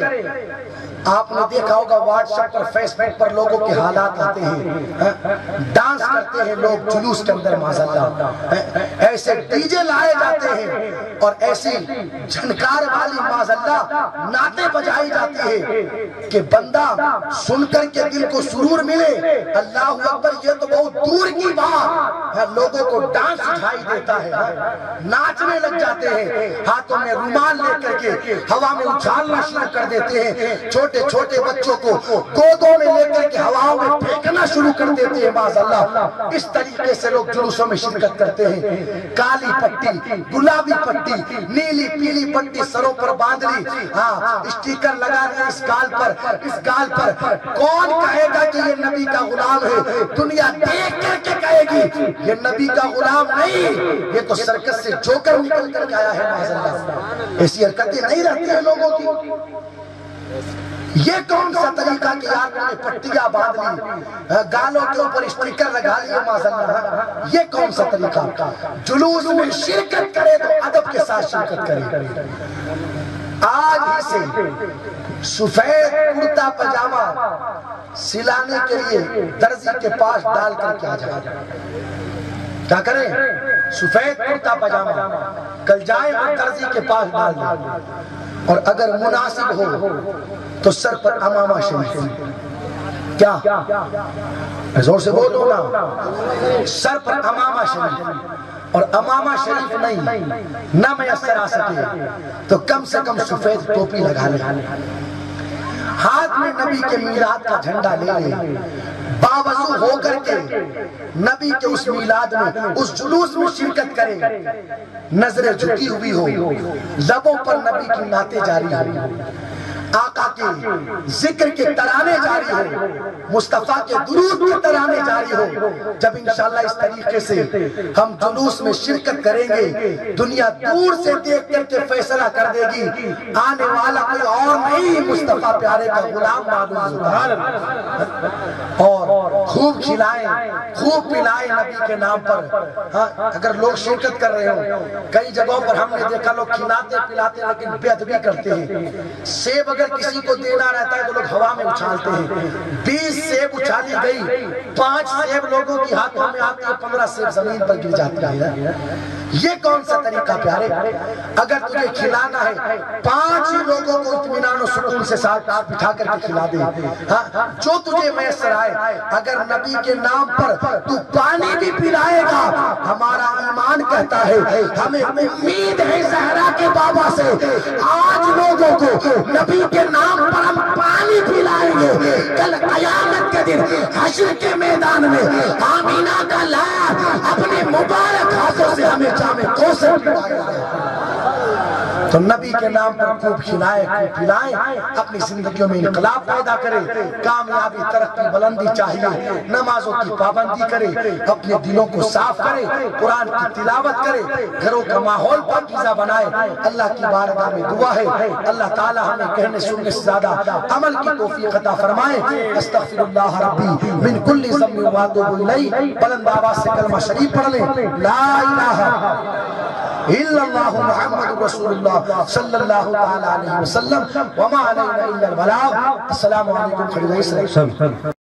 آپ نے دیکھا ہوگا واٹس ایپ پر, فیس بک پر لوگوں کے حالات آتے ہیں, ڈانس کرتے ہیں لوگ جلوس کے اندر معاذ اللہ, ایسے ڈی جے لائے جاتے ہیں اور ایسی جھنکار والی معاذ اللہ نعتیں بجائی جاتی ہے کہ بندہ سن کر کے دل کو سرور ملے. اللہ اکبر, یہ تو بہت دور کی بات ہے. لوگوں کو ڈانس سکھائی دیتا ہے, ناچنے لگ جاتے ہیں, ہاتھوں میں رومال لے کر کے ہوا میں اچھالنا شروع کر دیتے ہیں. چھوٹے بچوں کو گودوں میں لے کر کے ہواوں میں پھینکنا شروع کر دیتے ہیں معاذ اللہ. اس طریقے سے لوگ جلوسوں میں شرکت کرتے ہیں. کالی پٹی, گلابی پٹی, نیلی پیلی پٹی سروں پر باندھ لی, ہاں اسٹیکر لگا لی اس گال پر. کون کہے گا کہ یہ نبی کا غلام ہے؟ دنیا دیکھ کر کے کہے گی یہ نبی کا غلام نہیں, یہ تو سرکس سے جوکر نکل کر آیا ہے معاذ اللہ. ایسی حرکتیں نہیں رہتی ہیں لوگوں کی. یہ کون سا طریقہ کہ یار نے پٹیاں باندھ لی, گالوں کے اوپر اسٹیکر لگا لیے معاذ اللہ, یہ کون سا طریقہ؟ جلوس میں شرکت کرے تو ادب کے ساتھ شرکت کرے. آج ہی سے سفید کرتا پجامہ سلانے کے لیے درزی کے پاس ڈال کر کیا جائے. کیا کریں؟ سفید کرتا پجامہ کل جائیں اور درزی کے پاس ڈال دیں, اور اگر مناسب ہو تو سر پر امامہ شریف. کیا زور سے بولو نا, سر پر امامہ شریف. اور امامہ شریف نہیں نہ میسر آ سکے تو کم سے کم سفید ٹوپی لگا لیں, ہاتھ میں نبی کے میلاد کا جھنڈا لے لیں, باوضو ہو کر کے نبی کے اس میلاد میں اس جلوس میں شرکت کریں. نظریں جھکی ہوئی ہو, لبوں پر نبی کی نعتیں جاری ہو, آقا کے ذکر کے ترانے جاری ہو, مصطفیٰ کے درود کے ترانے جاری ہو. جب انشاءاللہ اس طریقے سے ہم جلوس میں شرکت کریں گے, دنیا دور سے دیکھ کر کے فیصلہ کر دے گی آنے والا کوئی اور نہیں, مصطفیٰ پیارے کا غلام معلوم ہوگا. اور خوب کھلائیں, خوب پلائیں نبی کے نام پر. اگر لوگ شرکت کر رہے ہوں, کئی جگہوں پر ہم نے دیکھا لوگ کھلاتے پلاتے لیکن بے ادبی کرتے ہیں. سیب اگر کسی کو دینا رہتا ہے تو لوگ ہوا میں اچھالتے ہیں. 20 سیب اچھالی گئی, 5 سیب لوگوں کی ہاتھوں میں آتی ہے, 15 سیب زمین پر گر جاتی ہے. یہ کون سا طریقہ پیارے؟ اگر تجھے کھلانا ہے 5 ہی لوگوں کو اطمینان و سکون سے ساتھ بٹھا کر کے کھلا دے, جو تجھے میسر آئے. اگر نبی کے نام پر تو پانی بھی پلائے گا, ہمارا ایمان کہتا ہے, ہمیں امید ہے زہرا کے بابا سے, آج لوگوں کو نبی کے نام پر ہم پانی پلائیں گے. کل قیامت کے دن حشر کے میدان میں آمینہ کا لال اپنے مبارک ہاتھوں سے ہمیں جامِ کوثر پلائے گا. تو نبی کے نام پر خوب کھلائیں خوب پلائیں، اپنی زندگیوں میں انقلاب پیدا کرے، کامیابی ترقی بلندی چاہیے، نمازوں کی پابندی کرے، اپنے دلوں کو صاف کرے، قرآن کی تلاوت کرے، گھروں کا ماحول پاکیزہ بنائے۔ اللہ کی بارگاہ میں دعا ہے اللہ تعالی ہمیں کہنے سننے سے زیادہ عمل کی توفیق عطا فرمائے۔ استغفر اللہ ربی من کل ذنب واتوب الیہ، بلند آواز سے کلمہ شریف پڑھ لیں، لا الہ الا اللہ محمد رسول اللہ صلی اللہ علیہ وسلم وما علینا الا البلاغ۔ السلام علیکم خیر